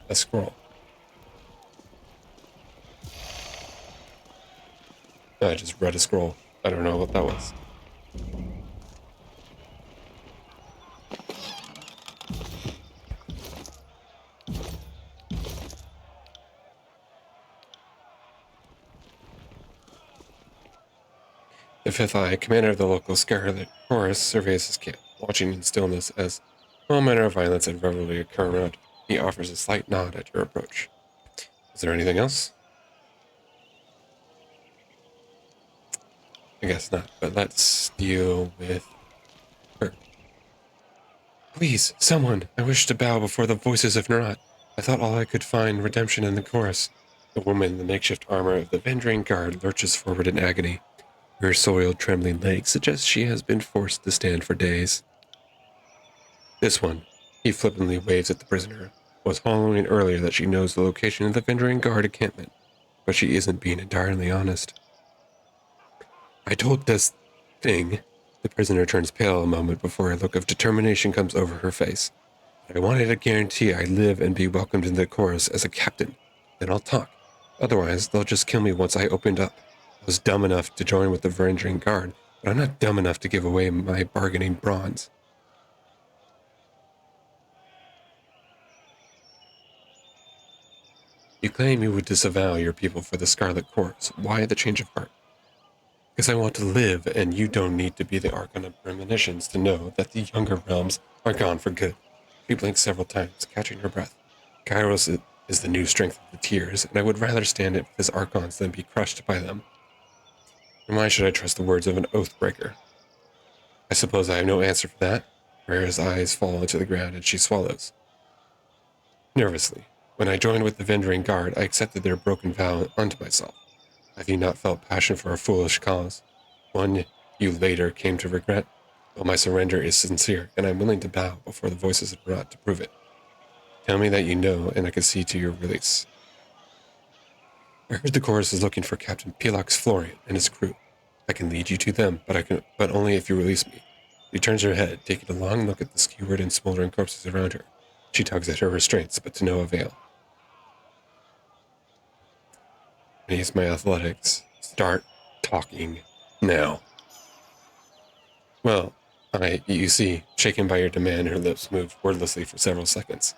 A scroll. I just read a scroll. I don't know what that was. The Fifth Eye, commander of the local Scarlet Chorus, surveys his camp, watching in stillness as all manner of violence and revelry occur around. He offers a slight nod at your approach. Is there anything else? I guess not, but let's deal with her. Please, someone! I wish to bow before the voices of Nerat. I thought all I could find redemption in the chorus. The woman in the makeshift armor of the Vendrian Guard lurches forward in agony. Her soiled, trembling legs suggest she has been forced to stand for days. This one, he flippantly waves at the prisoner, was hollowing earlier that she knows the location of the Vendrian Guard encampment, but she isn't being entirely honest. I told this thing. The prisoner turns pale a moment before a look of determination comes over her face. I wanted a guarantee I'd live and be welcomed into the chorus as a captain. Then I'll talk. Otherwise, they'll just kill me once I opened up. I was dumb enough to join with the Vendrian Guard, but I'm not dumb enough to give away my bargaining bronze. You claim you would disavow your people for the Scarlet Chorus. Why the change of heart? Because I want to live, and you don't need to be the Archon of Premonitions to know that the younger realms are gone for good. She blinked several times, catching her breath. Kairos is the new strength of the Tears, and I would rather stand it with his Archons than be crushed by them. And why should I trust the words of an Oathbreaker? I suppose I have no answer for that. Rhea's eyes fall into the ground, and she swallows. Nervously, when I joined with the Vendering Guard, I accepted their broken vow unto myself. Have you not felt passion for a foolish cause? One you later came to regret? Well, my surrender is sincere, and I'm willing to bow before the voices of Marat to prove it. Tell me that you know, and I can see to your release. I heard the chorus is looking for Captain Pilax Florian and his crew. I can lead you to them, but only if you release me. She turns her head, taking a long look at the skewered and smoldering corpses around her. She tugs at her restraints, but to no avail. I use my athletics. Start talking now. Well, you see, shaken by your demand, her lips moved wordlessly for several seconds.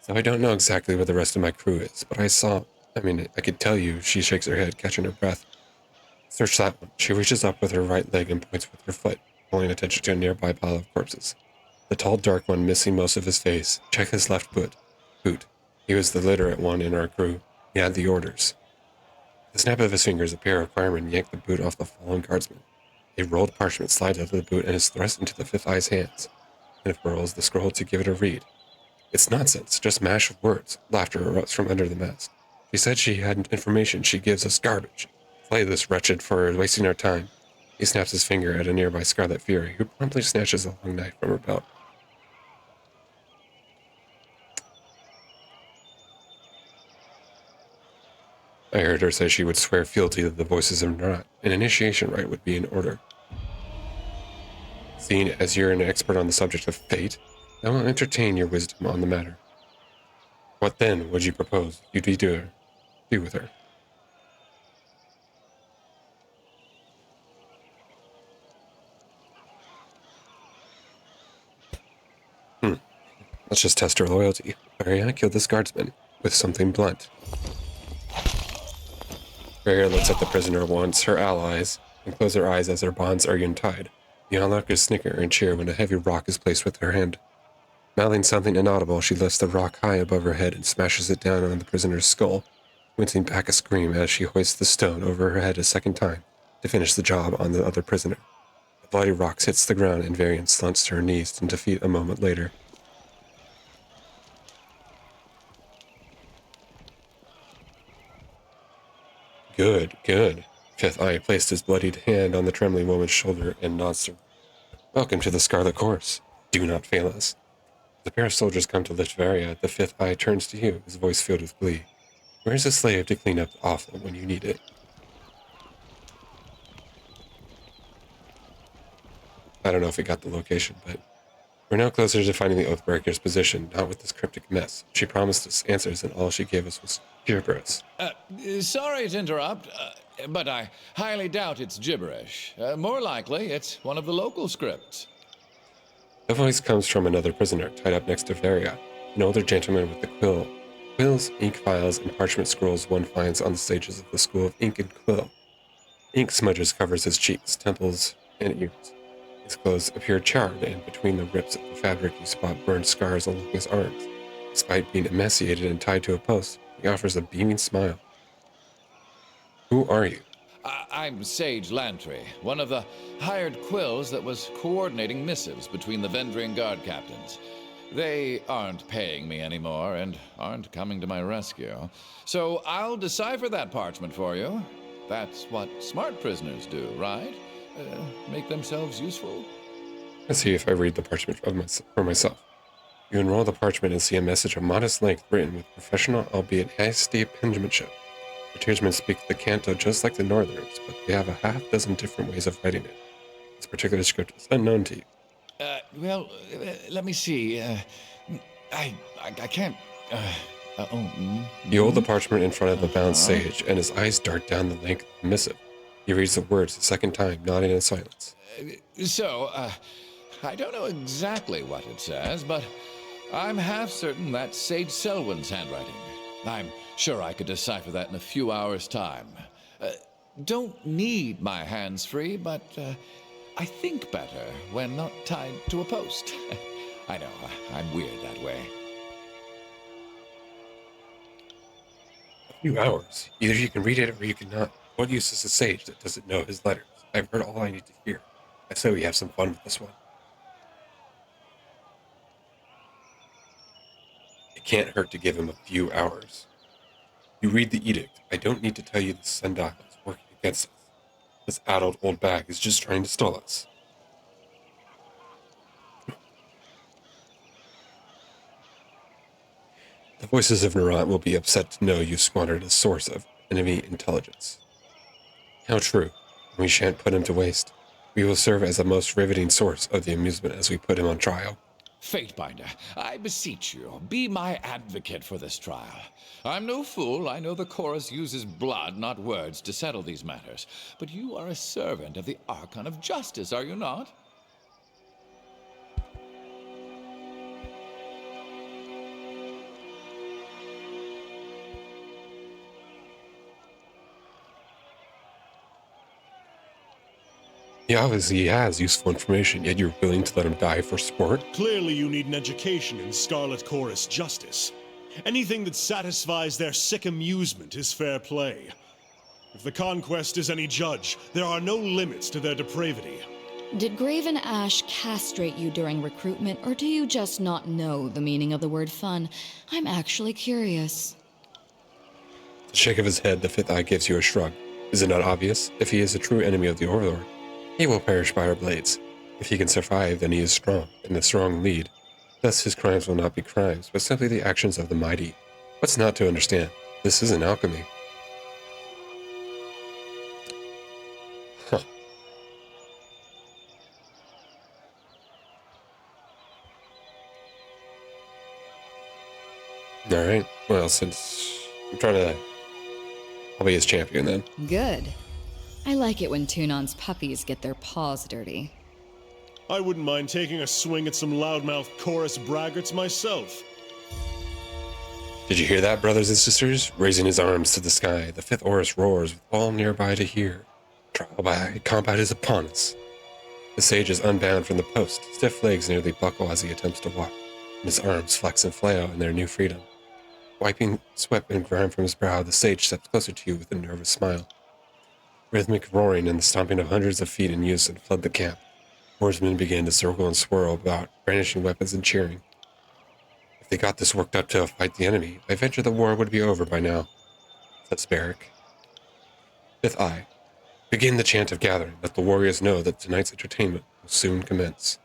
So I don't know exactly where the rest of my crew is, but I could tell you. She shakes her head, catching her breath. Search that one. She reaches up with her right leg and points with her foot, calling attention to a nearby pile of corpses. The tall, dark one, missing most of his face. Check his left boot. He was the literate one in our crew. He had the orders. With the snap of his fingers, a pair of firemen yanked the boot off the fallen guardsman. A rolled parchment slides out of the boot and is thrust into the fifth eye's hands. And it whirls the scroll to give it a read. It's nonsense, just mash of words. Laughter erupts from under the mask. She said she had information. She gives us garbage. Slay this wretched for wasting our time. He snaps his finger at a nearby Scarlet Fury, who promptly snatches a long knife from her belt. I heard her say she would swear fealty to the voices of Narat. An initiation rite would be in order. Seeing as you're an expert on the subject of fate, I will entertain your wisdom on the matter. What then would you propose you do with her? Let's just test her loyalty. Ariana killed this guardsman with something blunt. Rhea looks at the prisoner once, her allies, and closes her eyes as their bonds are untied. The onlookers snicker and cheer when a heavy rock is placed with her hand. Mouthing something inaudible, she lifts the rock high above her head and smashes it down on the prisoner's skull, wincing back a scream as she hoists the stone over her head a second time to finish the job on the other prisoner. The bloody rock hits the ground and Varian slumps to her knees in defeat a moment later. Good. Fifth Eye placed his bloodied hand on the trembling woman's shoulder and nods to her. Welcome to the Scarlet Chorus. Do not fail us. The pair of soldiers come to lift Varia. The Fifth Eye turns to you, his voice filled with glee. Where's a slave to clean up the offal when you need it? I don't know if it got the location, but we're now closer to finding the Oathbreaker's position, not with this cryptic mess. She promised us answers, and all she gave us was gibberish.
Sorry to interrupt, but I highly doubt it's gibberish. More likely, it's one of the local scripts.
The voice comes from another prisoner, tied up next to Varia, an older gentleman with the quills, ink vials, and parchment scrolls one finds on the stages of the School of Ink and Quill. Ink smudges covers his cheeks, temples, and ears. His clothes appear charred, and between the rips of the fabric you spot burned scars along his arms. Despite being emaciated and tied to a post, he offers a beaming smile. Who are you?
I'm Sage Lantry, one of the hired quills that was coordinating missives between the Vendring Guard captains. They aren't paying me anymore and aren't coming to my rescue. So I'll decipher that parchment for you. That's what smart prisoners do, right? Make themselves useful.
Let's see if I read the parchment for myself. You unroll the parchment and see a message of modest length written with professional, albeit hasty penmanship. The Tearsmen speak the Canto just like the Northerners, but they have a half-dozen different ways of writing it. This particular script is unknown to you.
Let me see. I can't.
You hold the parchment in front of the bound sage, and his eyes dart down the length of the missive. He reads the words a second time, nodding in silence.
I don't know exactly what it says, but I'm half certain that's Sage Selwyn's handwriting. I'm Sure, I could decipher that in a few hours' time. Don't need my hands free, but I think better when not tied to a post. I know, I'm weird that way.
A few hours. Either you can read it or you cannot. What use is a sage that doesn't know his letters? I've heard all I need to hear. I say we have some fun with this one. It can't hurt to give him a few hours. You read the edict. I don't need to tell you the sundial is working against us. This addled old bag is just trying to stall us. The voices of Narat will be upset to know you squandered a source of enemy intelligence. How true. We shan't put him to waste. We will serve as the most riveting source of the amusement as we put him on trial.
Fatebinder, I beseech you, be my advocate for this trial. I'm no fool. I know the chorus uses blood, not words, to settle these matters. But you are a servant of the Archon of Justice, are you not?
He obviously has useful information, yet you're willing to let him die for sport?
Clearly you need an education in Scarlet Chorus justice. Anything that satisfies their sick amusement is fair play. If the conquest is any judge, there are no limits to their depravity.
Did Graven Ash castrate you during recruitment, or do you just not know the meaning of the word fun? I'm actually curious.
The shake of his head, the fifth eye gives you a shrug. Is it not obvious? If he is a true enemy of the Overlord, he will perish by our blades. If he can survive, then he is strong, and the strong lead. Thus his crimes will not be crimes, but simply the actions of the mighty. What's not to understand? This isn't alchemy. Huh. Alright, well, since I'm trying to... I'll be his champion then.
Good. I like it when Tunon's puppies get their paws dirty.
I wouldn't mind taking a swing at some loudmouth chorus braggarts myself.
Did you hear that, brothers and sisters? Raising his arms to the sky, the fifth Horus roars with all nearby to hear. Trial by combat is upon us. The sage is unbound from the post. Stiff legs nearly buckle as he attempts to walk, and his arms flex and flail in their new freedom. Wiping sweat and grime from his brow, the sage steps closer to you with a nervous smile. Rhythmic roaring and the stomping of hundreds of feet in unison flood the camp. Horsemen began to circle and swirl about, brandishing weapons and cheering. If they got this worked up to fight the enemy, I venture the war would be over by now, says Barrick. Fifth Eye. Begin the chant of gathering. Let the warriors know that tonight's entertainment will soon commence.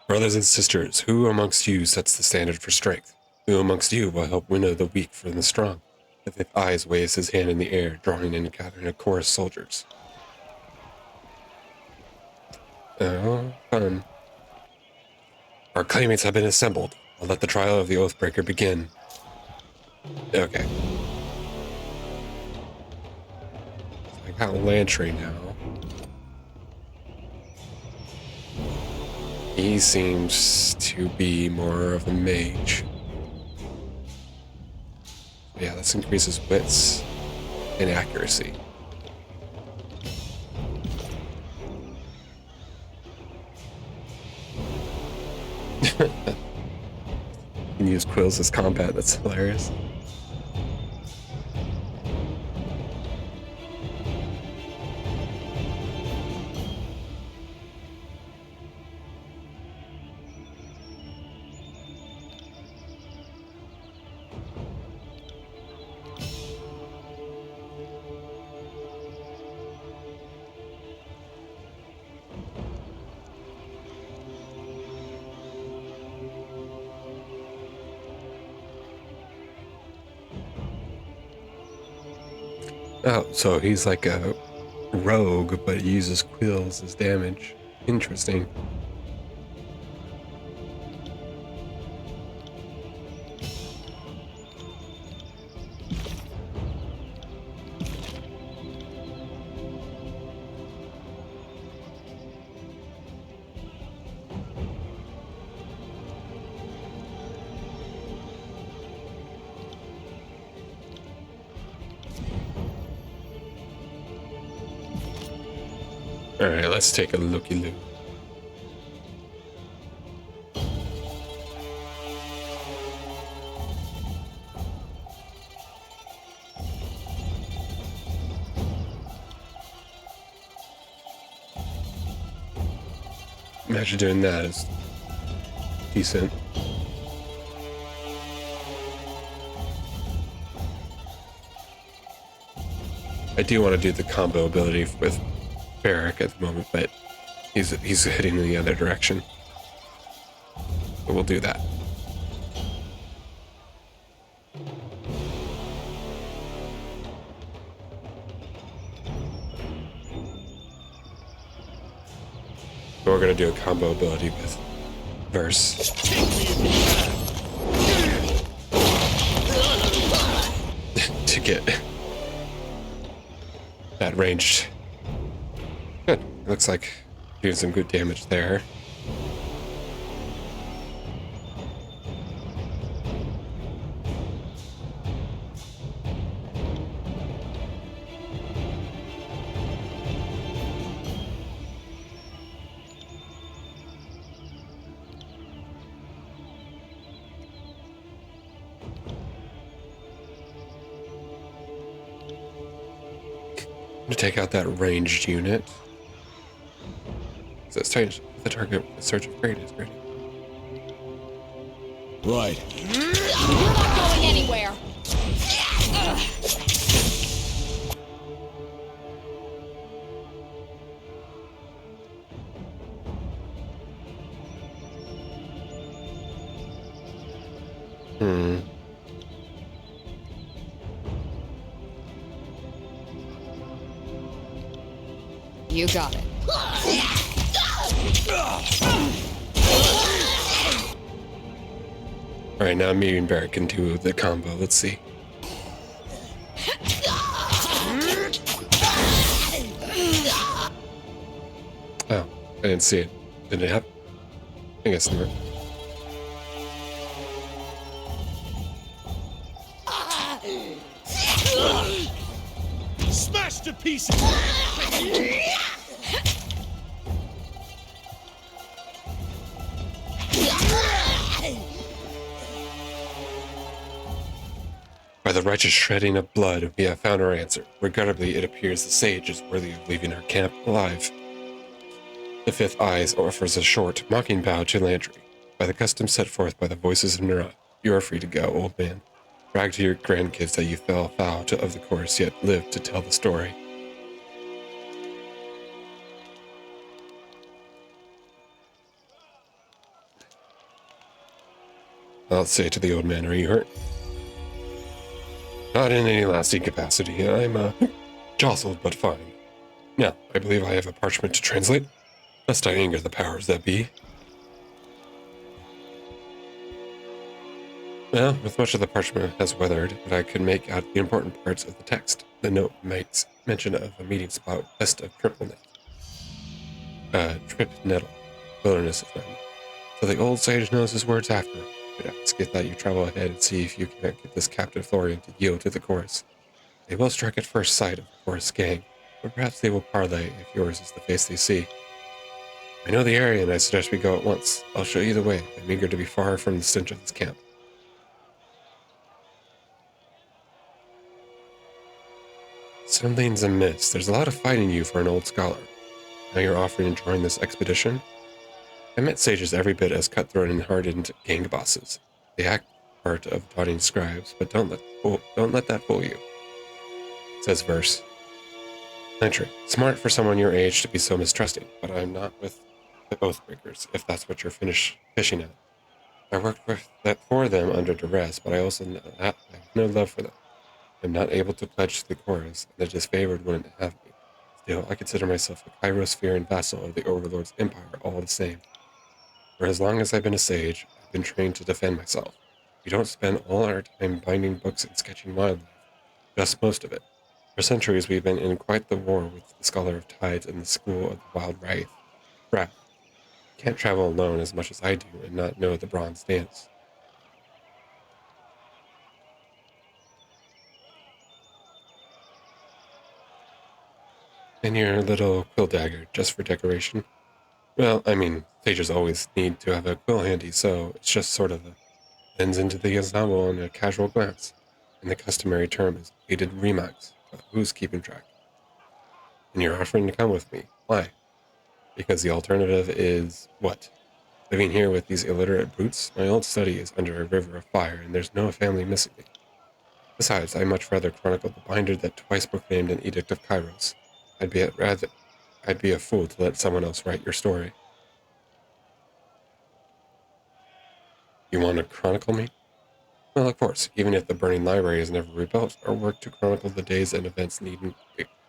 Brothers and sisters, who amongst you sets the standard for strength? Who amongst you will help winnow the weak from the strong? The fifth eye waves his hand in the air, drawing and gathering a chorus of soldiers. Oh, fun. Our claimants have been assembled. I'll let the trial of the Oathbreaker begin. Okay. So I got Lantry now. He seems to be more of a mage. Yeah, this increases wits and accuracy. You can use quills as combat, that's hilarious. Oh, so he's like a rogue, but he uses quills as damage. Interesting. Alright, let's take a looky-loo. Imagine doing that is decent. I do want to do the combo ability with Barrack at the moment, but he's hitting in the other direction. But we'll do that. But we're gonna do a combo ability with Verse. To get that ranged. Good. Looks like doing some good damage there. To take out that ranged unit. So it's strange. The target with the Search of Great is ready.
Right.
You're not going anywhere. You got it.
Alright, now me and Barrett can do the combo. Let's see. Oh, I didn't see it. Did it happen? I guess not.
Smashed to pieces!
By the righteous shredding of blood, we have found our answer. Regrettably, it appears the sage is worthy of leaving her camp alive. The fifth eyes offers a short, mocking bow to Lantry. By the custom set forth by the voices of Nura, you are free to go, old man. Brag to your grandkids that you fell foul of the course, yet lived to tell the story. I'll say to the old man, are you hurt? Not in any lasting capacity. I'm, jostled but fine. Now, I believe I have a parchment to translate, lest I anger the powers that be. Well, with much of the parchment has weathered, but I could make out the important parts of the text. The note makes mention of a meeting spot west of Trip Nettle, wilderness of them. So the old sage knows his words after. I'd ask it that you travel ahead and see if you can't get this captive Thorian to yield to the chorus. They will strike at first sight of the chorus gang, but perhaps they will parley if yours is the face they see. I know the area and I suggest we go at once. I'll show you the way. I'm eager to be far from the stench of this camp. Something's amiss. There's a lot of fighting you for an old scholar. Now you're offering to join this expedition? I met sages every bit as cutthroat and hardened gang bosses. They act part of dotting scribes, but don't let that fool you. Says Verse. Entry. Smart for someone your age to be so mistrusting, but I'm not with the Oathbreakers, if that's what you're fishing at. I worked for them under duress, but I also have no love for them. I'm not able to pledge to the chorus, and the disfavored wouldn't have me. Still, I consider myself a Kairos-fear and vassal of the Overlord's empire all the same. For as long as I've been a sage, I've been trained to defend myself. We don't spend all our time binding books and sketching wildlife, just most of it. For centuries, we've been in quite the war with the Scholar of Tides and the School of the Wild Wrath. You can't travel alone as much as I do and not know the Bronze Dance. And your little quill dagger, just for decoration? Well, I mean, sages always need to have a quill handy, so it's just sort of blends into the ensemble on a casual glance. And the customary term is aided remarks, but who's keeping track? And you're offering to come with me. Why? Because the alternative is what? Living here with these illiterate brutes? My old study is under a river of fire, and there's no family missing me. Besides, I'd much rather chronicle the binder that twice proclaimed an edict of Kairos. I'd be a fool to let someone else write your story. You want to chronicle me? Well, of course, even if the burning library is never rebuilt, our work to chronicle the days and events needn't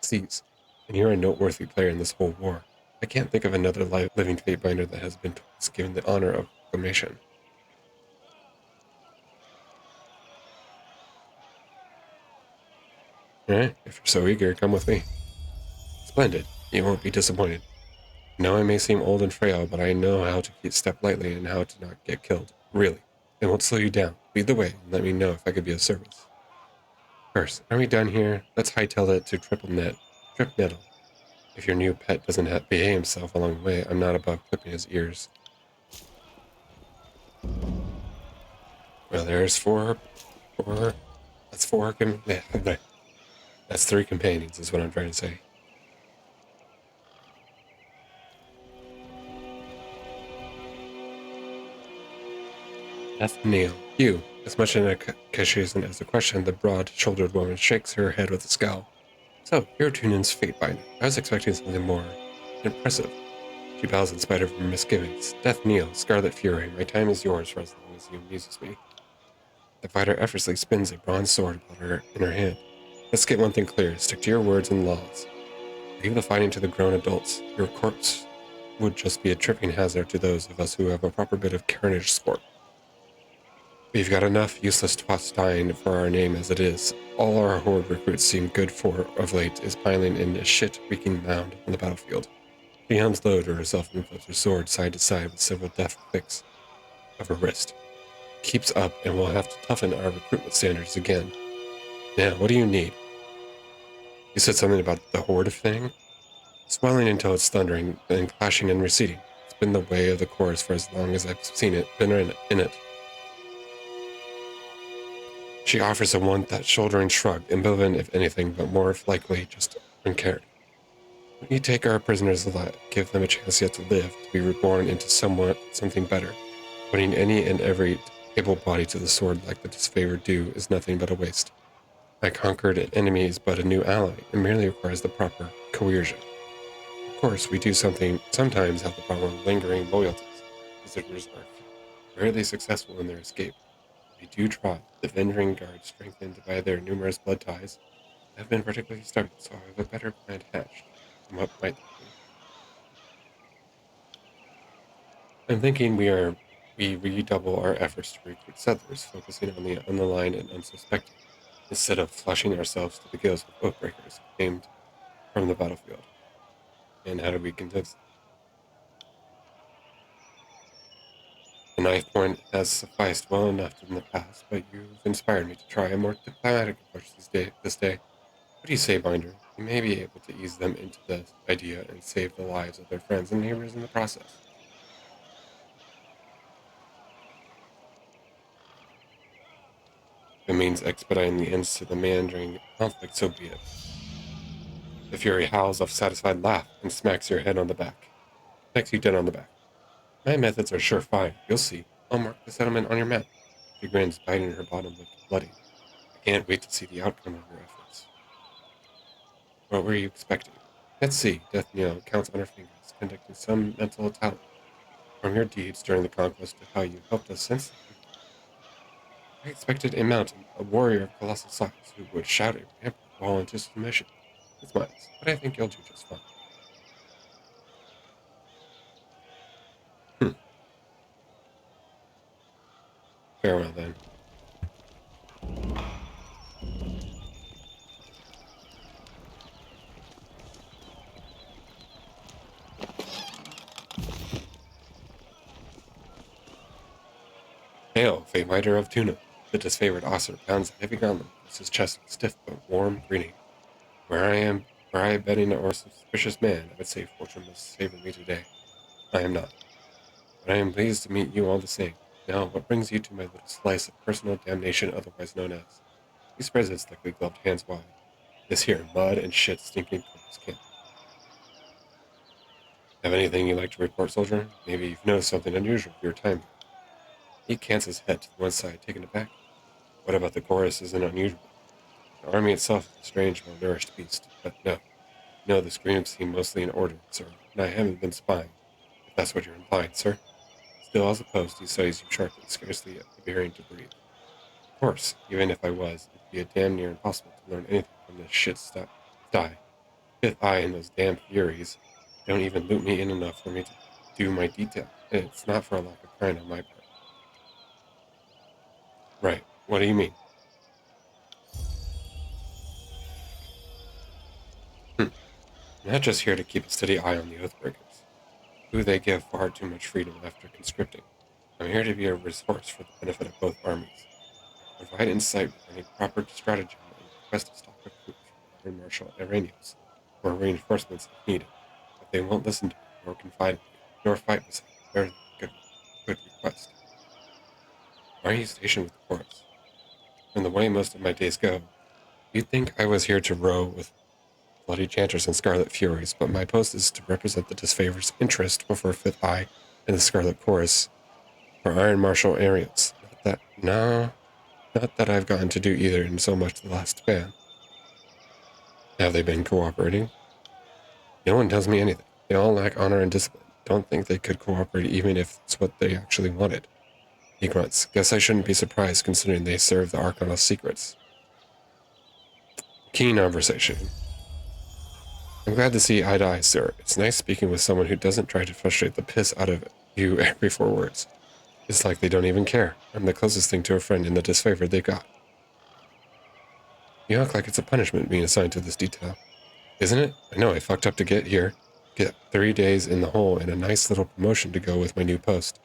cease. And you're a noteworthy player in this whole war. I can't think of another living Fatebinder that has been twice given the honor of proclamation. Alright, if you're so eager, come with me. Splendid. You won't be disappointed. Now I may seem old and frail, but I know how to keep step lightly and how to not get killed. Really. I won't slow you down. Lead the way and let me know if I could be of service. First, are we done here? Let's hightail it to Trip Nettle. If your new pet doesn't behave himself along the way, I'm not above clipping his ears. Well, there's that's that's 3 companions is what I'm trying to say. Death Neil. You. As much in a occasion as a question, the broad-shouldered woman shakes her head with a scowl. So, you're Tunan's Fatebinder. I was expecting something more impressive. She bows in spite of her misgivings. Death Neil, Scarlet Fury, my time is yours for as long as you amuses me. The fighter effortlessly spins a bronze sword in her hand. Let's get one thing clear. Stick to your words and laws. Leave the fighting to the grown adults. Your corpse would just be a tripping hazard to those of us who have a proper bit of carnage sport. We've got enough useless twats dying for our name as it is. All our horde recruits seem good for of late is piling in a shit-reeking mound on the battlefield. She hums low to herself and flips her sword side to side with several deft clicks of her wrist. Keeps up, and we'll have to toughen our recruitment standards again. Now, what do you need? You said something about the horde thing? Swelling until it's thundering, then clashing and receding. It's been the way of the chorus for as long as I've seen it, been in it. She offers a shouldering shrug, ambivalent if anything, but more likely just uncared. We take our prisoners alive, give them a chance yet to live, to be reborn into something better. Putting any and every able body to the sword like the disfavored do is nothing but a waste. My conquered enemy is but a new ally, and merely requires the proper coercion. Of course, we do sometimes have the problem of lingering loyalties. Visitors are rarely successful in their escape. We do try. The Vendring Guards, strengthened by their numerous blood ties, have been particularly stubborn, so I have a better plan hatched. And what might that be? I'm thinking we redouble our efforts to recruit settlers, focusing on the unaligned and unsuspecting, instead of flushing ourselves to the gills with oathbreakers aimed from the battlefield. And how do we convince them? The knife point has sufficed well enough in the past, but you've inspired me to try a more diplomatic approach this day. What do you say, Binder? We may be able to ease them into the idea and save the lives of their friends and neighbors in the process. If it means expediting the ends to the meandering conflict, so be it. The Fury howls a satisfied laugh and smacks your head on the back. Smacks you dead on the back. My methods are surefire. You'll see. I'll mark the settlement on your map. She grins, biting her bottom lip bloody. I can't wait to see the outcome of your efforts. What were you expecting? Let's see. Death Neil counts on her fingers, conducting some mental tally from your deeds during the conquest to how you helped us since. I expected a mountain, a warrior of colossal size, who would shout a rampart while into submission. He smiles, but I think you'll do just fine. Farewell, then. Hail, Fatebinder of Tuna. The disfavored Osser pounds a heavy gauntlet, his chest stiff but warm greeting. Where Were I a betting or suspicious man, I would say fortune must favor me today. I am not. But I am pleased to meet you all the same. Now, what brings you to my little slice of personal damnation, otherwise known as? He spreads his thickly gloved hands wide. This here mud and shit stinking corpse camp. Have anything you'd like to report, soldier? Maybe you've noticed something unusual for your time here. He cants his head to the one side, taken aback. What about the chorus isn't unusual? The army itself is a strange, malnourished beast, but no, the screams seem mostly in order, sir, and I haven't been spying, if that's what you're implying, sir. Still, as a post, he studies you sharply, scarcely appearing to breathe. Of course, even if I was, it'd be a damn near impossible to learn anything from this shit sty. Fifth Eye and those damn Furies don't even loop me in enough for me to do my detail, and it's not for a lack of trying on my part. Right, what do you mean? I'm not just here to keep a steady eye on the Oathbreakers, who they give far too much freedom after conscripting. I'm here to be a resource for the benefit of both armies. Provide insight with any proper stratagem and request a stock of troops from Iron Marshal Arrhenius, or reinforcements if needed. But they won't listen to me, nor confide in me, nor fight beside me. There's a good request. Why are you stationed with the chorus? From the way most of my days go, you'd think I was here to row with bloody chanters and scarlet furies, but my post is to represent the disfavor's interest before Fifth Eye and the Scarlet Chorus for Iron Marshal Ariels. Not that I've gotten to do either in so much the last span. Have they been cooperating? No one tells me anything. They all lack honor and discipline. Don't think they could cooperate even if it's what they actually wanted. He grunts. Guess I shouldn't be surprised considering they serve the Arcana's secrets. Keen conversation. I'm glad to see eye to eye, sir. It's nice speaking with someone who doesn't try to frustrate the piss out of you every 4 words. It's like they don't even care. I'm the closest thing to a friend in the disfavor they got. You act like it's a punishment being assigned to this detail. Isn't it? I know I fucked up to get here. Get 3 days in the hole and a nice little promotion to go with my new post.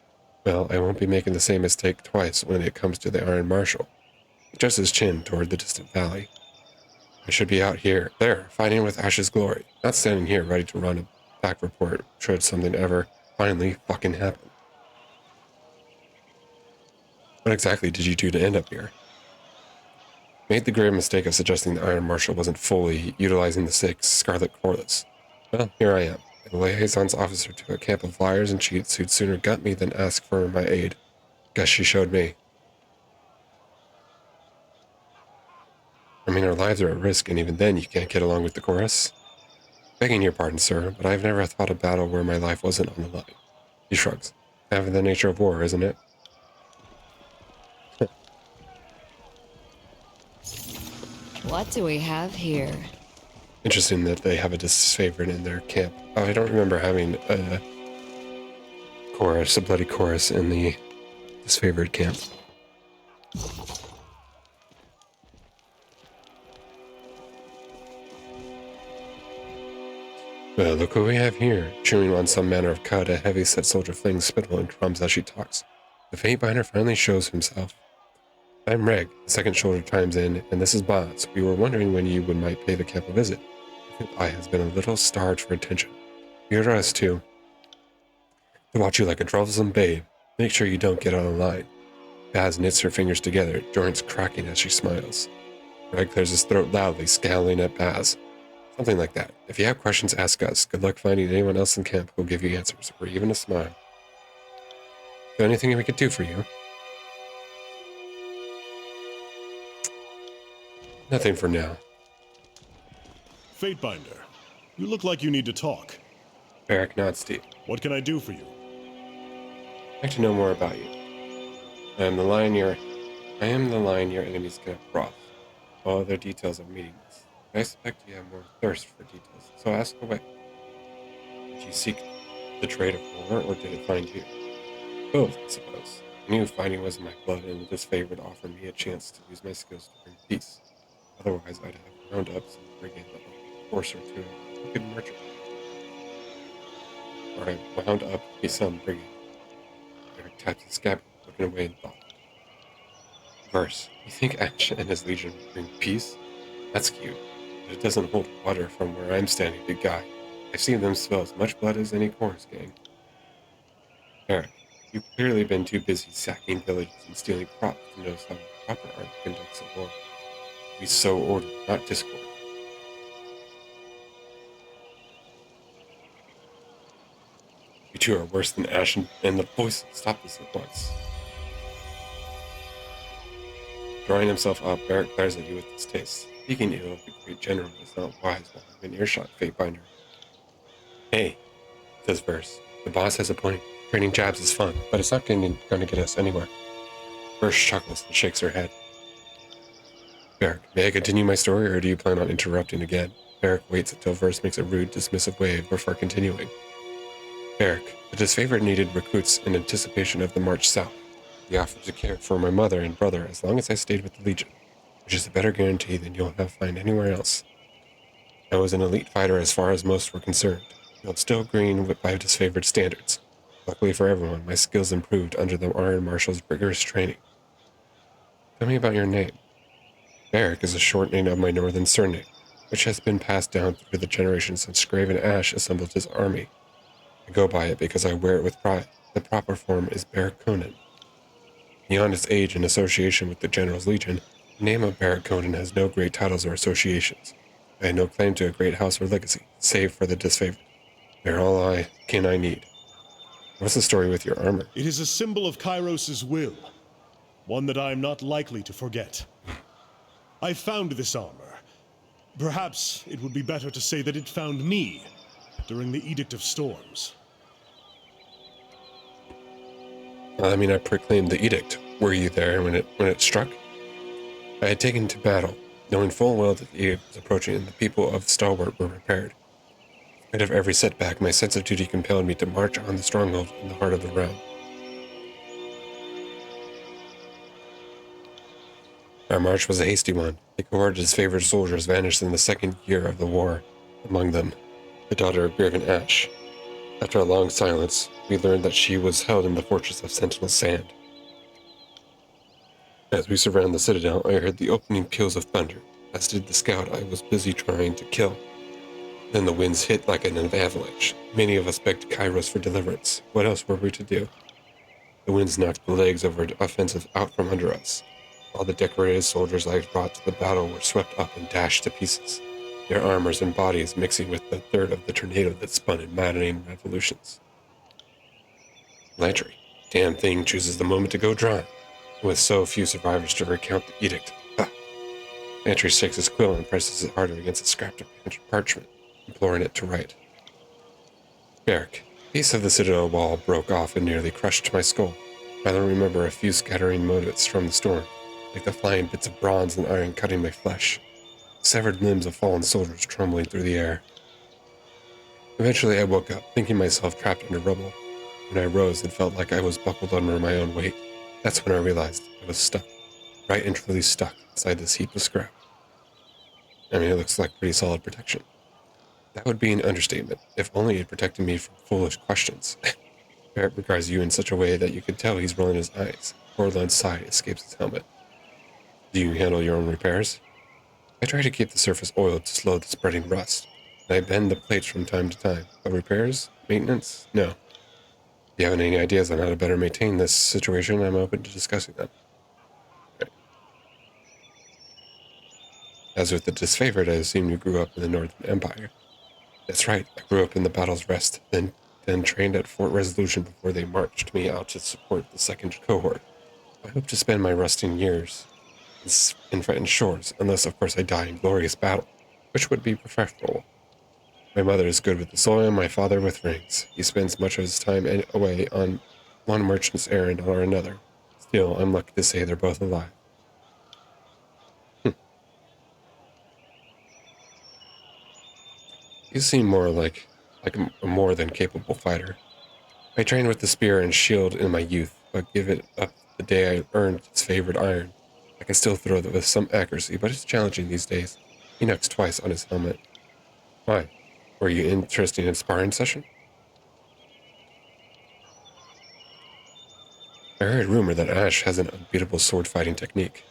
Well, I won't be making the same mistake twice when it comes to the Iron Marshal. He adjusts his chin toward the distant valley. I should be out there, fighting with Ash's glory, not standing here ready to run a back report should something ever finally fucking happen. What exactly did you do to end up here? Made the grave mistake of suggesting the Iron Marshal wasn't fully utilizing the 6 Scarlet Chorus. Well, here I am, a liaison's officer to a camp of liars and cheats who'd sooner gut me than ask for my aid. Guess she showed me. I mean, our lives are at risk, and even then you can't get along with the chorus. Begging your pardon, sir, but I've never thought a battle where my life wasn't on the line. He shrugs. Half of the nature of war, isn't it?
What do we have here?
Interesting that they have a disfavored in their camp. Oh, I don't remember having a chorus, a bloody chorus in the disfavored camp. Well, look what we have here. Chewing on some manner of cud, a heavy-set soldier flings spittle and crumbs as she talks. The Fatebinder finally shows himself. I'm Reg, the second shoulder chimes in, and this is Bonds. We were wondering when you might pay the camp a visit. The Fifth Eye has been a little starved for attention. We order us to watch you like a troublesome babe. Make sure you don't get out of line. Baz knits her fingers together, joints cracking as she smiles. Reg clears his throat loudly, scowling at Baz. Something like that. If you have questions, ask us. Good luck finding anyone else in camp who'll give you answers, or even a smile. Is there anything we could do for you? Nothing for now.
Fatebinder, you look like you need to talk.
Barrack nods deep.
What can I do for you?
I'd like to know more about you. I am the lion your enemies cannot cross. All other details are meaningless. I suspect you have more thirst for details, so ask away. Did you seek the trade of war, or did it find you? Both, I suppose. I knew fighting was in my blood, and this favor would offer me a chance to use my skills to bring peace. Otherwise, I'd have round up some brigand that would force her to a wicked merchant. Or I wound up be some brigand. Eric tapped his scabbard, looking away in thought. Verse, you think Ash and his legion bring peace? That's cute. but it doesn't hold water from where I'm standing, big guy. I've seen them spill as much blood as any chorus gang. Eric, you've clearly been too busy sacking villages and stealing crops to notice how a proper army conducts a war. We sow order, not discord. You two are worse than Ash and the voice. Stop this at once. Drawing himself up, Barrett glares at you with distaste. Speaking ill of the great general is not wise while I'm in earshot, Fatebinder. Hey, says Verse. The boss has a point. Trading jabs is fun, but it's not going to get us anywhere. Verse chuckles and shakes her head. Barrick, may I continue my story, or do you plan on interrupting again? Barrick waits until Verse makes a rude, dismissive wave before continuing. Barrick, the disfavored needed recruits in anticipation of the march south. He offered to care for my mother and brother as long as I stayed with the Legion, which is a better guarantee than you'll have find anywhere else. I was an elite fighter as far as most were concerned, though still green by disfavored standards. Luckily for everyone, my skills improved under the Iron Marshal's rigorous training. Tell me about your name. Barrick is a short name of my northern surname, which has been passed down through the generations since Graven Ash assembled his army. I go by it because I wear it with pride. The proper form is Barrick Conan. Beyond its age and association with the General's Legion, the name of Barrick Conan has no great titles or associations. I had no claim to a great house or legacy, save for the disfavored. They're all I need. What's the story with your armor?
It is a symbol of Kairos' will, one that I am not likely to forget. I found this armor. Perhaps it would be better to say that it found me during the Edict of Storms.
I proclaimed the edict. Were you there when it struck? I had taken to battle, knowing full well that the edict was approaching and the people of Stalwart were prepared. In spite of every setback, my sense of duty compelled me to march on the stronghold in the heart of the realm. Our march was a hasty one. The cohort of disfavored soldiers vanished in the second year of the war. Among them, the daughter of Graven Ash. After a long silence, we learned that she was held in the fortress of Sentinel Sand. As we surrounded the citadel, I heard the opening peals of thunder, as did the scout I was busy trying to kill. Then the winds hit like an avalanche. Many of us begged Kairos for deliverance. What else were we to do? The winds knocked the legs of our offensive out from under us. All the decorated soldiers I had brought to the battle were swept up and dashed to pieces, their armors and bodies mixing with the third of the tornado that spun in maddening revolutions. Landry, damn thing chooses the moment to go dry, with so few survivors to recount the edict. Landry shakes his quill and presses it harder against a scrap of parchment, imploring it to write. Barrick, a piece of the citadel wall broke off and nearly crushed my skull. I don't remember a few scattering motes from the storm, like the flying bits of bronze and iron cutting my flesh. Severed limbs of fallen soldiers trembling through the air. Eventually I woke up, thinking myself trapped under rubble. When I rose, it felt like I was buckled under my own weight. That's when I realized I was stuck, right and truly stuck inside this heap of scrap. It looks like pretty solid protection. That would be an understatement, if only it protected me from foolish questions. Barrett regards you in such a way that you can tell he's rolling his eyes. Orland's sigh escapes his helmet. Do you handle your own repairs? I try to keep the surface oiled to slow the spreading rust, and I bend the plates from time to time. But repairs? Maintenance? No. If you have any ideas on how to better maintain this situation, I'm open to discussing them. Okay. As with the disfavored, I assume you grew up in the Northern Empire. That's right, I grew up in the Battle's Rest, then trained at Fort Resolution before they marched me out to support the second cohort. I hope to spend my resting years in frightened shores, unless of course I die in glorious battle, which would be preferable. My mother is good with the soil, my father with rings. He spends much of his time away on one merchant's errand or another. Still, I'm lucky to say they're both alive. You seem more like a more than capable fighter. I trained with the spear and shield in my youth, but give it up the day I earned its favored iron. I can still throw it with some accuracy, but it's challenging these days. He knocks twice on his helmet. Why? Were you interested in a sparring session? I heard rumor that Ash has an unbeatable sword-fighting technique.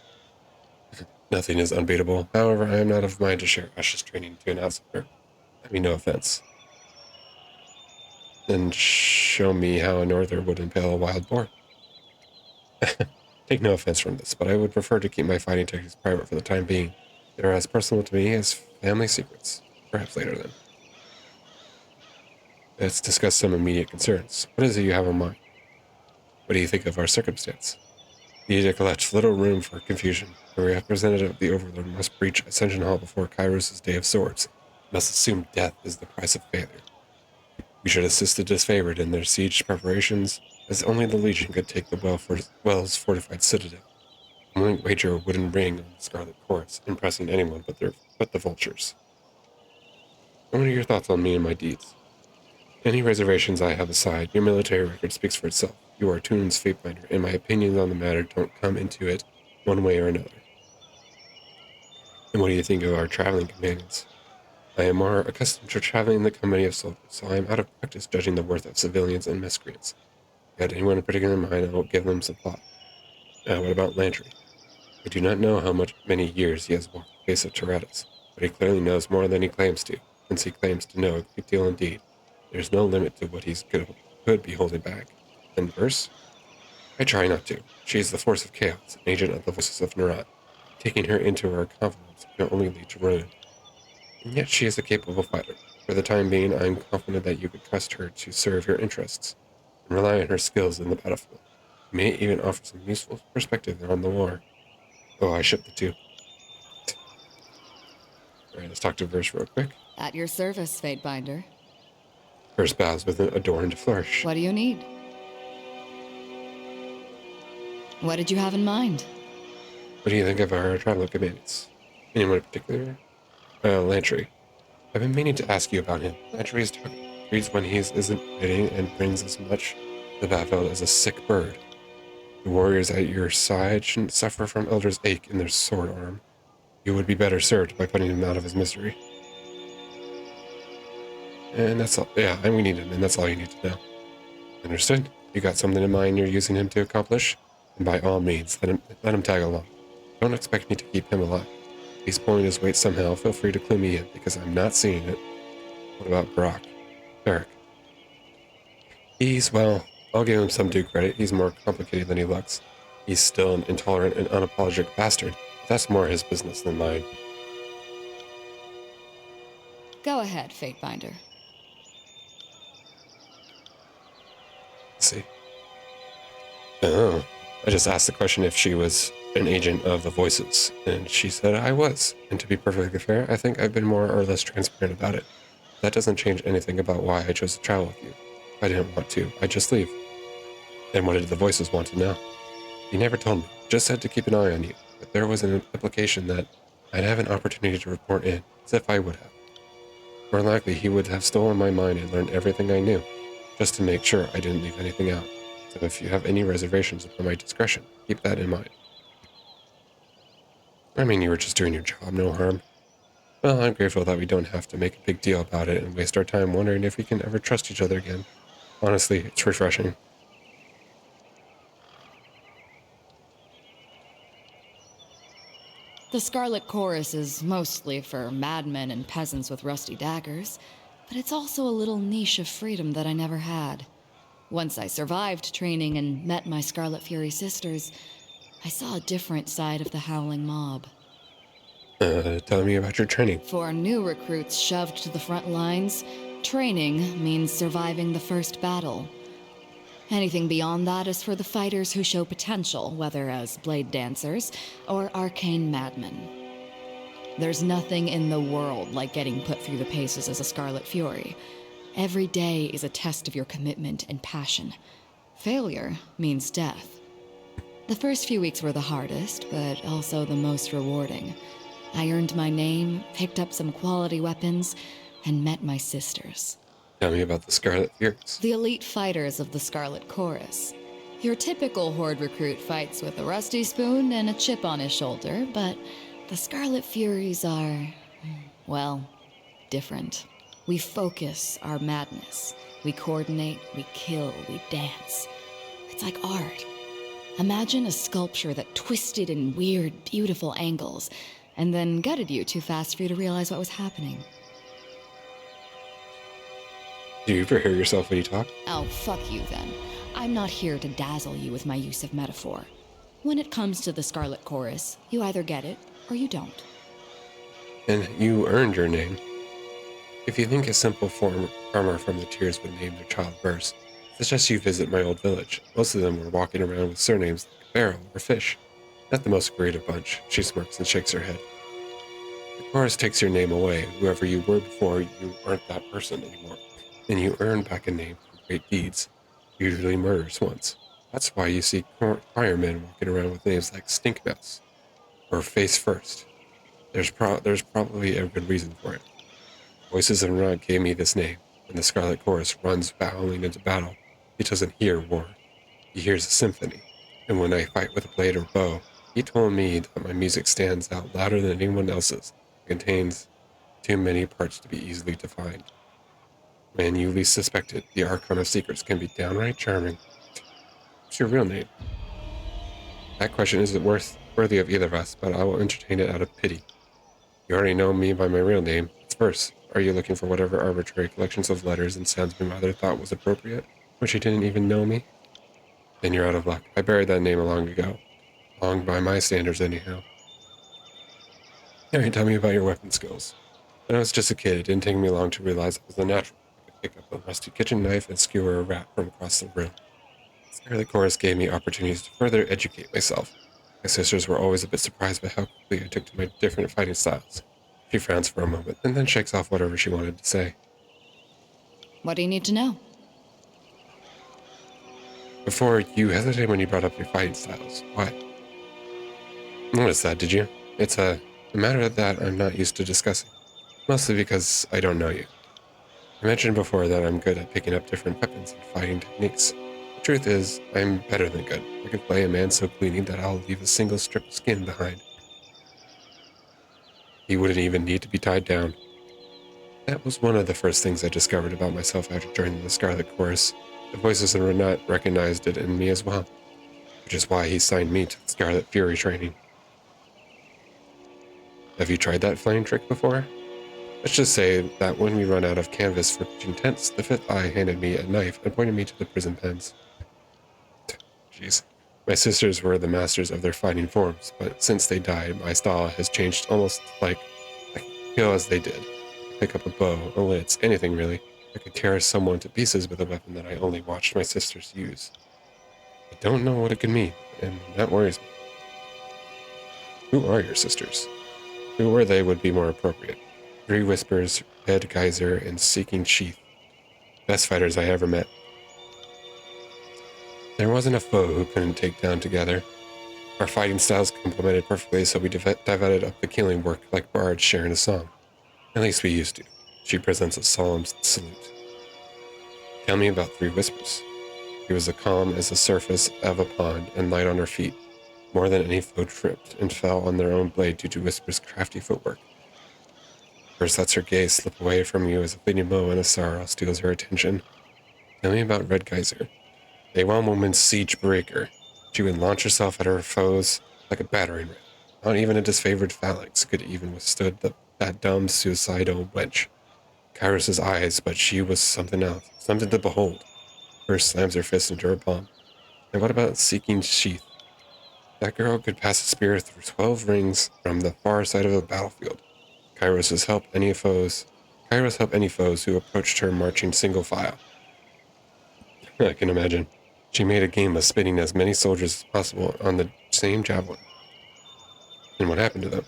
Nothing is unbeatable. However, I am not of mind to share Ash's training to an outsider. I mean, no offense. Then show me how a norther would impale a wild boar. Take no offense from this, but I would prefer to keep my fighting techniques private for the time being. They're as personal to me as family secrets. Perhaps later, then. Let's discuss some immediate concerns. What is it you have in mind? What do you think of our circumstance? The edict left little room for confusion. The representative of the Overlord must breach Ascension Hall before Kairos' Day of Swords. Must assume death is the price of failure. We should assist the disfavored in their siege preparations, as only the Legion could take the Wells fortified citadel. I wouldn't wager a wooden ring on the Scarlet Chorus, impressing anyone but the vultures. What are your thoughts on me and my deeds? Any reservations I have aside, your military record speaks for itself. You are Toon's Fatebinder, and my opinions on the matter don't come into it one way or another. And what do you think of our traveling companions? I am more accustomed to traveling in the company of soldiers, so I am out of practice judging the worth of civilians and miscreants. If you had anyone in particular in mind, I will give them some thought. What about Landry? I do not know how many years he has walked the face of Tyrannis, but he clearly knows more than he claims to, since he claims to know a great deal indeed. There is no limit to what he could be holding back. And verse? I try not to. She is the force of chaos, an agent of the voices of Nerat. Taking her into our confidence can only lead to ruin. And yet she is a capable fighter. For the time being, I am confident that you could trust her to serve your interests, and rely on her skills in the battlefield. You may even offer some useful perspective on the war. Oh, I ship the two. Alright, let's talk to Verse real quick.
At your service, Fatebinder.
Verse bows with an adorned flourish.
What do you need? What did you have in mind?
What do you think of our travel companions? Anyone in particular? Lantry. I've been meaning to ask you about him. Lantry reads when he isn't fighting and brings as much to the battlefield as a sick bird. The warriors at your side shouldn't suffer from Elder's ache in their sword arm. You would be better served by putting him out of his misery. And that's all. Yeah, and we need him, and that's all you need to know. Understood? You got something in mind you're using him to accomplish? And by all means, let him tag along. Don't expect me to keep him alive. If he's pulling his weight somehow, feel free to clue me in, because I'm not seeing it. What about Brock? Eric? Well, I'll give him some due credit. He's more complicated than he looks. He's still an intolerant and unapologetic bastard, but that's more his business than mine.
Go ahead, Fatebinder.
Let's see. Oh, I just asked the question if she was an agent of the voices, and she said I was. And to be perfectly fair, I think I've been more or less transparent about it. That doesn't change anything about why I chose to travel with you. If I didn't want to, I'd just leave. And what did the voices want to know? He never told me, just said to keep an eye on you, but there was an implication that I'd have an opportunity to report in, as if I would have. More likely, he would have stolen my mind and learned everything I knew, just to make sure I didn't leave anything out. So if you have any reservations upon my discretion, keep that in mind. I mean, you were just doing your job, no harm. Well, I'm grateful that we don't have to make a big deal about it and waste our time wondering if we can ever trust each other again. Honestly, it's refreshing.
The Scarlet Chorus is mostly for madmen and peasants with rusty daggers, but it's also a little niche of freedom that I never had. Once I survived training and met my Scarlet Fury sisters, I saw a different side of the howling mob.
Tell me about your training.
For new recruits shoved to the front lines, training means surviving the first battle. Anything beyond that is for the fighters who show potential, whether as blade dancers or arcane madmen. There's nothing in the world like getting put through the paces as a Scarlet Fury. Every day is a test of your commitment and passion. Failure means death. The first few weeks were the hardest, but also the most rewarding. I earned my name, picked up some quality weapons, and met my sisters.
Tell me about the Scarlet Furies.
The elite fighters of the Scarlet Chorus. Your typical Horde recruit fights with a rusty spoon and a chip on his shoulder, but the Scarlet Furies are, well, different. We focus our madness. We coordinate, we kill, we dance. It's like art. Imagine a sculpture that twisted in weird, beautiful angles, and then gutted you too fast for you to realize what was happening.
Do you ever hear yourself when you talk?
Oh, fuck you then. I'm not here to dazzle you with my use of metaphor. When it comes to the Scarlet Chorus, you either get it or you don't.
And you earned your name. If you think a simple farmer from the Tears would name their child verse, suggest you visit my old village. Most of them were walking around with surnames like Barrel or Fish. Not the most creative bunch, she smirks and shakes her head. The chorus takes your name away. Whoever you were before, you aren't that person anymore. And you earn back a name for great deeds, usually murders once. That's why you see firemen walking around with names like Stink Mouse or Face First. There's probably a good reason for it. Voices in Rod gave me this name. When the Scarlet Chorus runs howling into battle, he doesn't hear war. He hears a symphony. And when I fight with a blade or bow, he told me that my music stands out louder than anyone else's. It contains too many parts to be easily defined. When you least suspect it, the Archon of Secrets can be downright charming. What's your real name? That question isn't worthy of either of us, but I will entertain it out of pity. You already know me by my real name. It's verse. Are you looking for whatever arbitrary collections of letters and sounds my mother thought was appropriate, when she didn't even know me? Then you're out of luck. I buried that name long ago. Long by my standards, anyhow. Alright, tell me about your weapon skills. When I was just a kid, it didn't take me long to realize it was a natural. I could pick up a rusty kitchen knife and skewer a rat from across the room. The chorus gave me opportunities to further educate myself. My sisters were always a bit surprised by how quickly I took to my different fighting styles. She frowns for a moment, and then shakes off whatever she wanted to say.
What do you need to know?
Before, you hesitated when you brought up your fighting styles. Why? Notice that, did you? It's a matter that I'm not used to discussing. Mostly because I don't know you. I mentioned before that I'm good at picking up different weapons and fighting techniques. The truth is, I'm better than good. I can play a man so cleanly that I'll leave a single strip of skin behind. He wouldn't even need to be tied down. That was one of the first things I discovered about myself after joining the Scarlet Chorus. The voices in Renat recognized it in me as well, which is why he signed me to the Scarlet Fury training. Have you tried that flame trick before? Let's just say that when we run out of canvas for pitching tents, the fifth eye handed me a knife and pointed me to the prison pens. Jeez. My sisters were the masters of their fighting forms, but since they died, my style has changed almost like I could kill as they did. Pick up a bow, a lance, anything really. I could tear someone to pieces with a weapon that I only watched my sisters use. I don't know what it could mean, and that worries me. Who are your sisters? Who were they would be more appropriate. 3 Whispers, Red Geyser, and Seeking Sheath. Best fighters I ever met. There wasn't a foe who couldn't take down together. Our fighting styles complemented perfectly, so we divided up the killing work like bards sharing a song. At least we used to. She presents a solemn salute. Tell me about 3 Whispers. She was as calm as the surface of a pond and light on her feet. More than any foe tripped and fell on their own blade due to Whisper's crafty footwork. First lets her gaze slip away from you as a fleeting blow and a sorrow steals her attention. Tell me about Red Geyser. A one-woman siege breaker. She would launch herself at her foes like a battering ram. Not even a disfavored phalanx could even withstood that dumb, suicidal wench. Kairos' eyes, but she was something else, something to behold. First slams her fist into her palm. And what about Seeking Sheath? That girl could pass a spear through 12 rings from the far side of the battlefield. Kairos helped any foes who approached her marching single file. I can imagine. She made a game of spitting as many soldiers as possible on the same javelin. And what happened to them?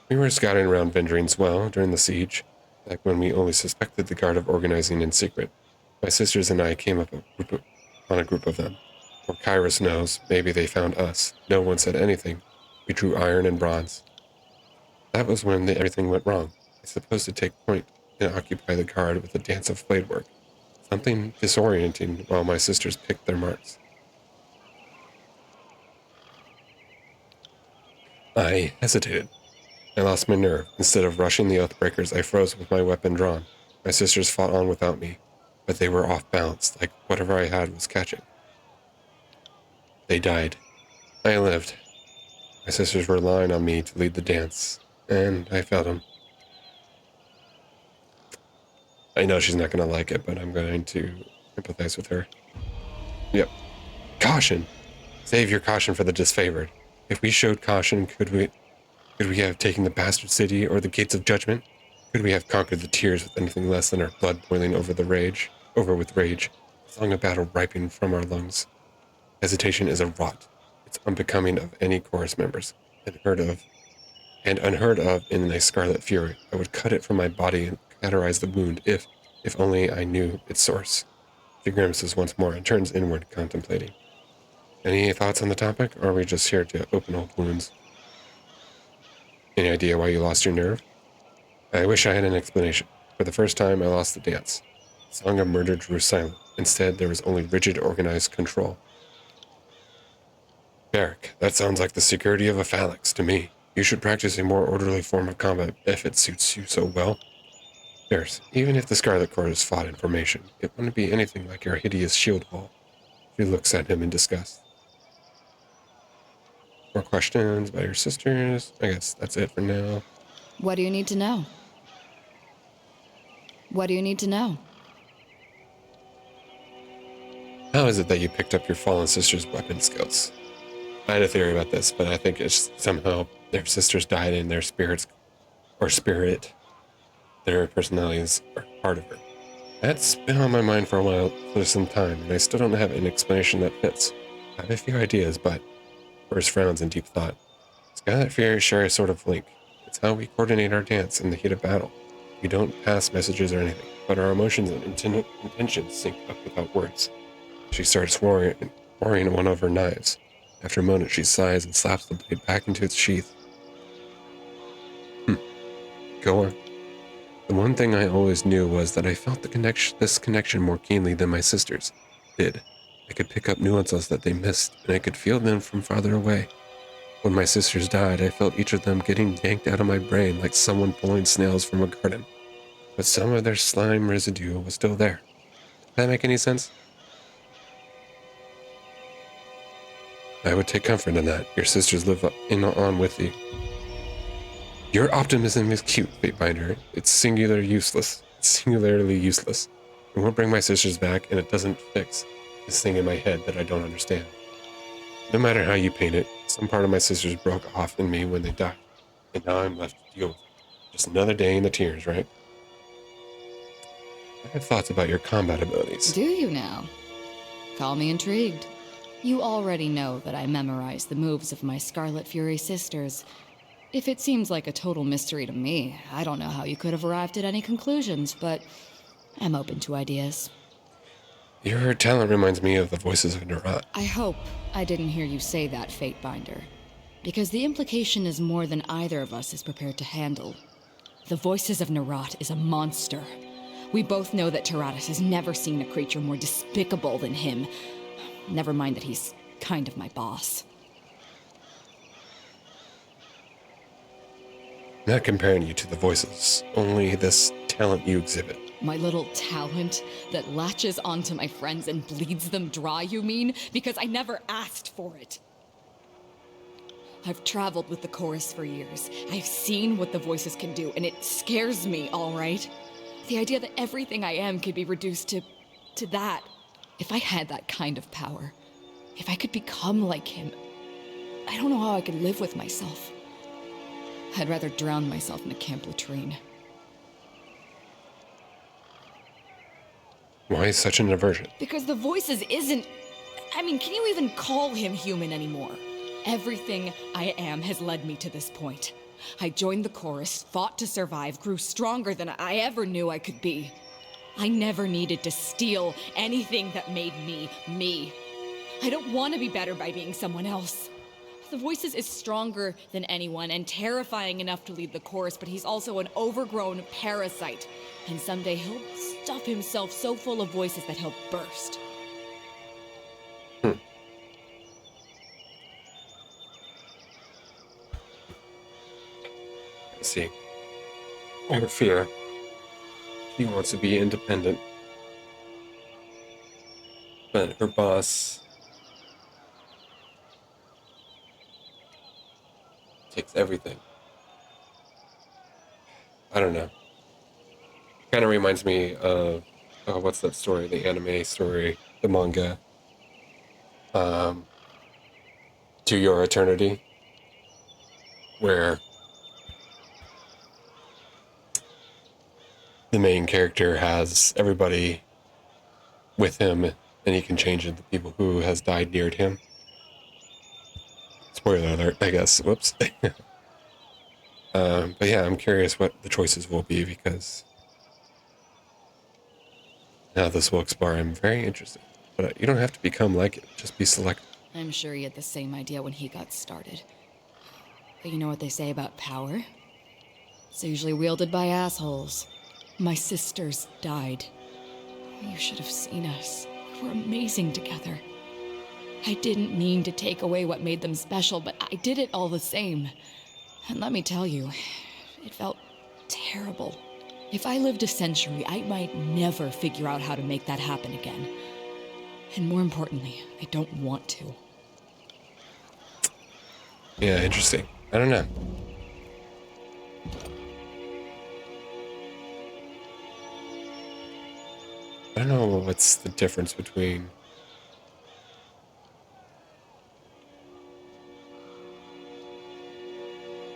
We were scouting around Vendrines well during the siege, back when we only suspected the guard of organizing in secret. My sisters and I came up on a group of them. Or Kairos knows, maybe they found us. No one said anything. We drew iron and bronze. That was when everything went wrong. I supposed to take point and occupy the guard with a dance of blade work. Something disorienting while my sisters picked their marks. I hesitated. I lost my nerve. Instead of rushing the Oathbreakers, I froze with my weapon drawn. My sisters fought on without me, but they were off balance, like whatever I had was catching. They died. I lived. My sisters were relying on me to lead the dance, and I failed them. I know she's not going to like it, but I'm going to empathize with her. Yep. Caution! Save your caution for the disfavored. If we showed caution, could we have taken the bastard city or the gates of judgment? Could we have conquered the tears with anything less than our blood boiling over with rage, the song of battle ripening from our lungs? Hesitation is a rot. It's unbecoming of any chorus members, unheard of in a scarlet fury. I would cut it from my body and cauterize the wound if only I knew its source. She grimaces once more and turns inward, contemplating. Any thoughts on the topic, or are we just here to open old wounds? Any idea why you lost your nerve? I wish I had an explanation. For the first time, I lost the dance. The song of murder grew silent. Instead, there was only rigid, organized control. Barrack, that sounds like the security of a phalanx to me. You should practice a more orderly form of combat if it suits you so well. Bears, even if the Scarlet Chorus fought in formation, it wouldn't be anything like your hideous shield wall. She looks at him in disgust. More questions about your sisters? I guess that's it for now.
What do you need to know? What do you need to know?
How is it that you picked up your fallen sister's weapon skills? I had a theory about this, but I think it's somehow their sisters died and their spirits, or spirit, their personalities are part of her. That's been on my mind for a while, for some time, and I still don't have an explanation that fits. I have a few ideas, but Forrest frowns in deep thought. Scarlet Fury share a sort of link. It's how we coordinate our dance in the heat of battle. We don't pass messages or anything, but our emotions and intentions sync up without words. She starts warring one of her knives. After a moment, she sighs and slaps the blade back into its sheath. Go on. The one thing I always knew was that I felt this connection more keenly than my sisters did. I could pick up nuances that they missed, and I could feel them from farther away. When my sisters died, I felt each of them getting yanked out of my brain like someone pulling snails from a garden. But some of their slime residue was still there. Does that make any sense? I would take comfort in that. Your sisters live on with you. Your optimism is cute, Fatebinder. It's singularly useless. It won't bring my sisters back, and it doesn't fix this thing in my head that I don't understand. No matter how you paint it, some part of my sisters broke off in me when they died, and now I'm left to deal with it. Just another day in the tears, right? I have thoughts about your combat abilities.
Do you now? Call me intrigued. You already know that I memorize the moves of my Scarlet Fury sisters. If it seems like a total mystery to me, I don't know how you could have arrived at any conclusions, but I'm open to ideas.
Your talent reminds me of the voices of Nerat.
I hope I didn't hear you say that, Fatebinder, because the implication is more than either of us is prepared to handle. The voices of Nerat is a monster. We both know that Tyrannis has never seen a creature more despicable than him. Never mind that he's kind of my boss.
Not comparing you to the voices, only this talent you exhibit.
My little talent that latches onto my friends and bleeds them dry, you mean? Because I never asked for it. I've traveled with the chorus for years. I've seen what the voices can do, and it scares me, all right? The idea that everything I am could be reduced to that. If I had that kind of power, if I could become like him, I don't know how I could live with myself. I'd rather drown myself in a camp latrine.
Why such an aversion?
Because the voices isn't... I mean, can you even call him human anymore? Everything I am has led me to this point. I joined the chorus, fought to survive, grew stronger than I ever knew I could be. I never needed to steal anything that made me, me. I don't want to be better by being someone else. The Voices is stronger than anyone and terrifying enough to lead the chorus, but he's also an overgrown parasite. And someday he'll stuff himself so full of voices that he'll burst.
I see. Or fear. He wants to be independent. But her boss takes everything. I don't know. Kind of reminds me of what's that story? The anime story, the manga. Um, To Your Eternity, where the main character has everybody with him, and he can change into people who has died near him. Spoiler alert, I guess. Whoops. But yeah, I'm curious what the choices will be, because now this will explore. I'm very interested. But you don't have to become like it. Just be selective.
I'm sure he had the same idea when he got started. But you know what they say about power? It's usually wielded by assholes. My sisters died. You should have seen us. We were amazing together. I didn't mean to take away what made them special, but I did it all the same. And let me tell you, it felt terrible. If I lived a century, I might never figure out how to make that happen again. And more importantly, I don't want to.
Yeah, interesting. I don't know. I don't know what's the difference between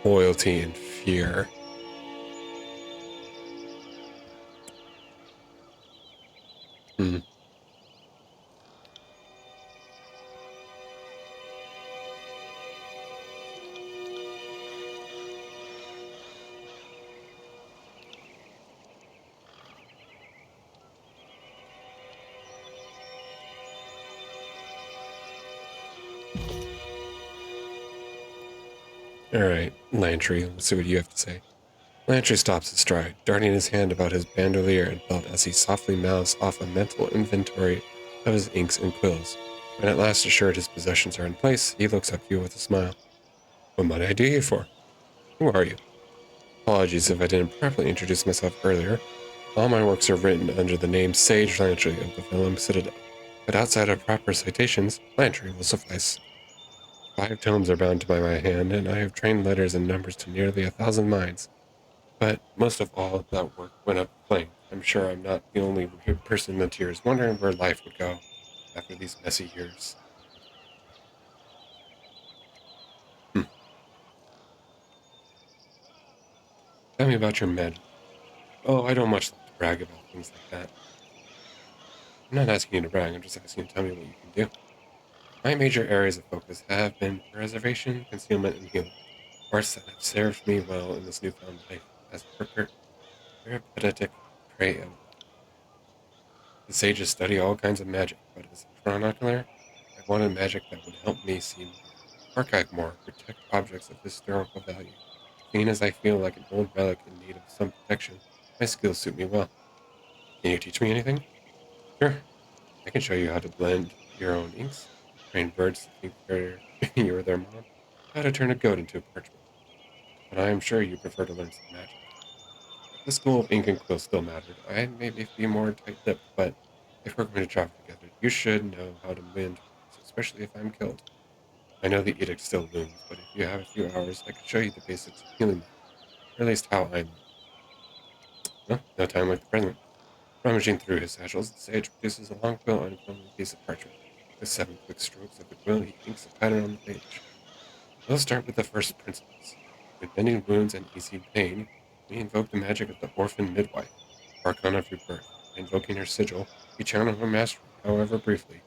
loyalty and fear. Hmm. All right, Lantry, let's see what you have to say. Lantry stops his stride, darting his hand about his bandolier and belt as he softly mouths off a mental inventory of his inks and quills. When at last assured his possessions are in place, he looks up to you with a smile. What might I do you for? Who are you? Apologies if I didn't properly introduce myself earlier. All my works are written under the name Sage Lantry of the Vellum Citadel, but outside of proper citations, Lantry will suffice. 5 tomes are bound by my hand, and I have trained letters and numbers to nearly 1,000 minds. But most of all, that work went up flame. I'm sure I'm not the only person in the tears wondering where life would go after these messy years. Hmm. Tell me about your magic. Oh, I don't much like to brag about things like that. I'm not asking you to brag, I'm just asking you to tell me what you can do. My major areas of focus have been preservation, concealment, and healing. Arts that have served me well in this newfound life as a therapeutic prey of the sages study all kinds of magic, but as a chronicler, I wanted magic that would help me see more, archive more, protect objects of historical value. Seeing as I feel like an old relic in need of some protection, my skills suit me well. Can you teach me anything? Sure. I can show you how to blend your own inks, train birds to think you're their mom, how to turn a goat into a parchment. But I am sure you prefer to learn some magic. If the school of ink and quill still mattered, I'd maybe be more tight-lipped, but if we're going to travel together, you should know how to mend words, especially if I'm killed. I know the edict still looms, but if you have a few hours, I could show you the basics of healing magic, or at least how I learned. Well, no time like the present. Rummaging through his satchels, the sage produces a long quill on a filmy piece of parchment. With 7 quick strokes of the quill, he inks a pattern on the page. We'll start with the first principles. With mending wounds and easing pain, we invoke the magic of the orphan midwife, Arcana of Rebirth. By invoking her sigil, we channel her mastery, however briefly,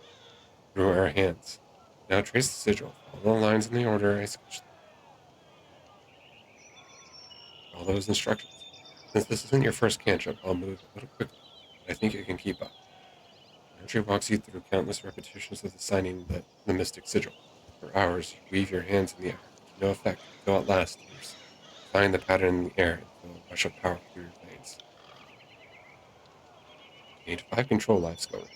through our hands. Now trace the sigil, follow the lines in the order I sketched them. Follow those instructions. Since this isn't your first cantrip, I'll move a little quickly, but I think you can keep up. Archery walks you through countless repetitions of the signing the mystic sigil. For hours, you weave your hands in the air, to no effect, until at last you find the pattern in the air and feel a rush of power through your veins. Gain 5 control lives going.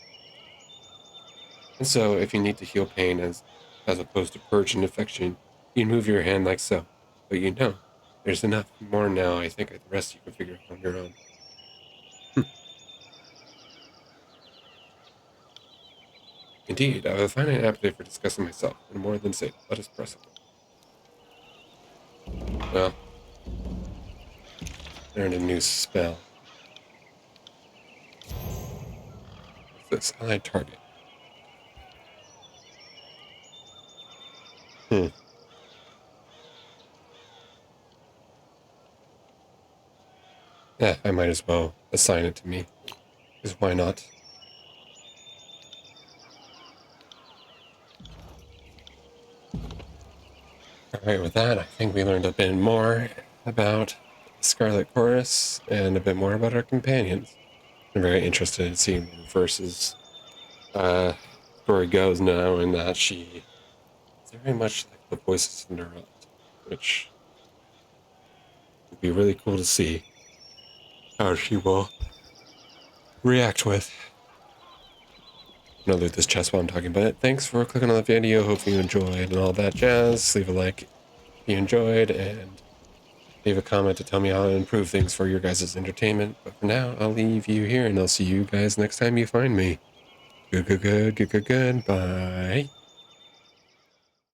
And so, if you need to heal pain as opposed to purge an infection, you move your hand like so. But you know, there's enough more now. I think the rest you can figure out on your own. Indeed, I have a finite appetite for discussing myself, and more than say, let us press on. well, learned a new spell. What's this? Allied target. Yeah, I might as well assign it to me. Because why not? Alright, with that, I think we learned a bit more about Scarlet Chorus and a bit more about our companions. I'm very interested in seeing where Verse's story goes now, and that she is very much like the voice of Cinderella, which would be really cool to see how she will react with. I'm gonna loot this chest while I'm talking about it. Thanks for clicking on the video. Hopefully you enjoyed and all that jazz. Leave a like if you enjoyed, and leave a comment to tell me how to improve things for your guys' entertainment. But for now, I'll leave you here, and I'll see you guys next time you find me. Good. Bye.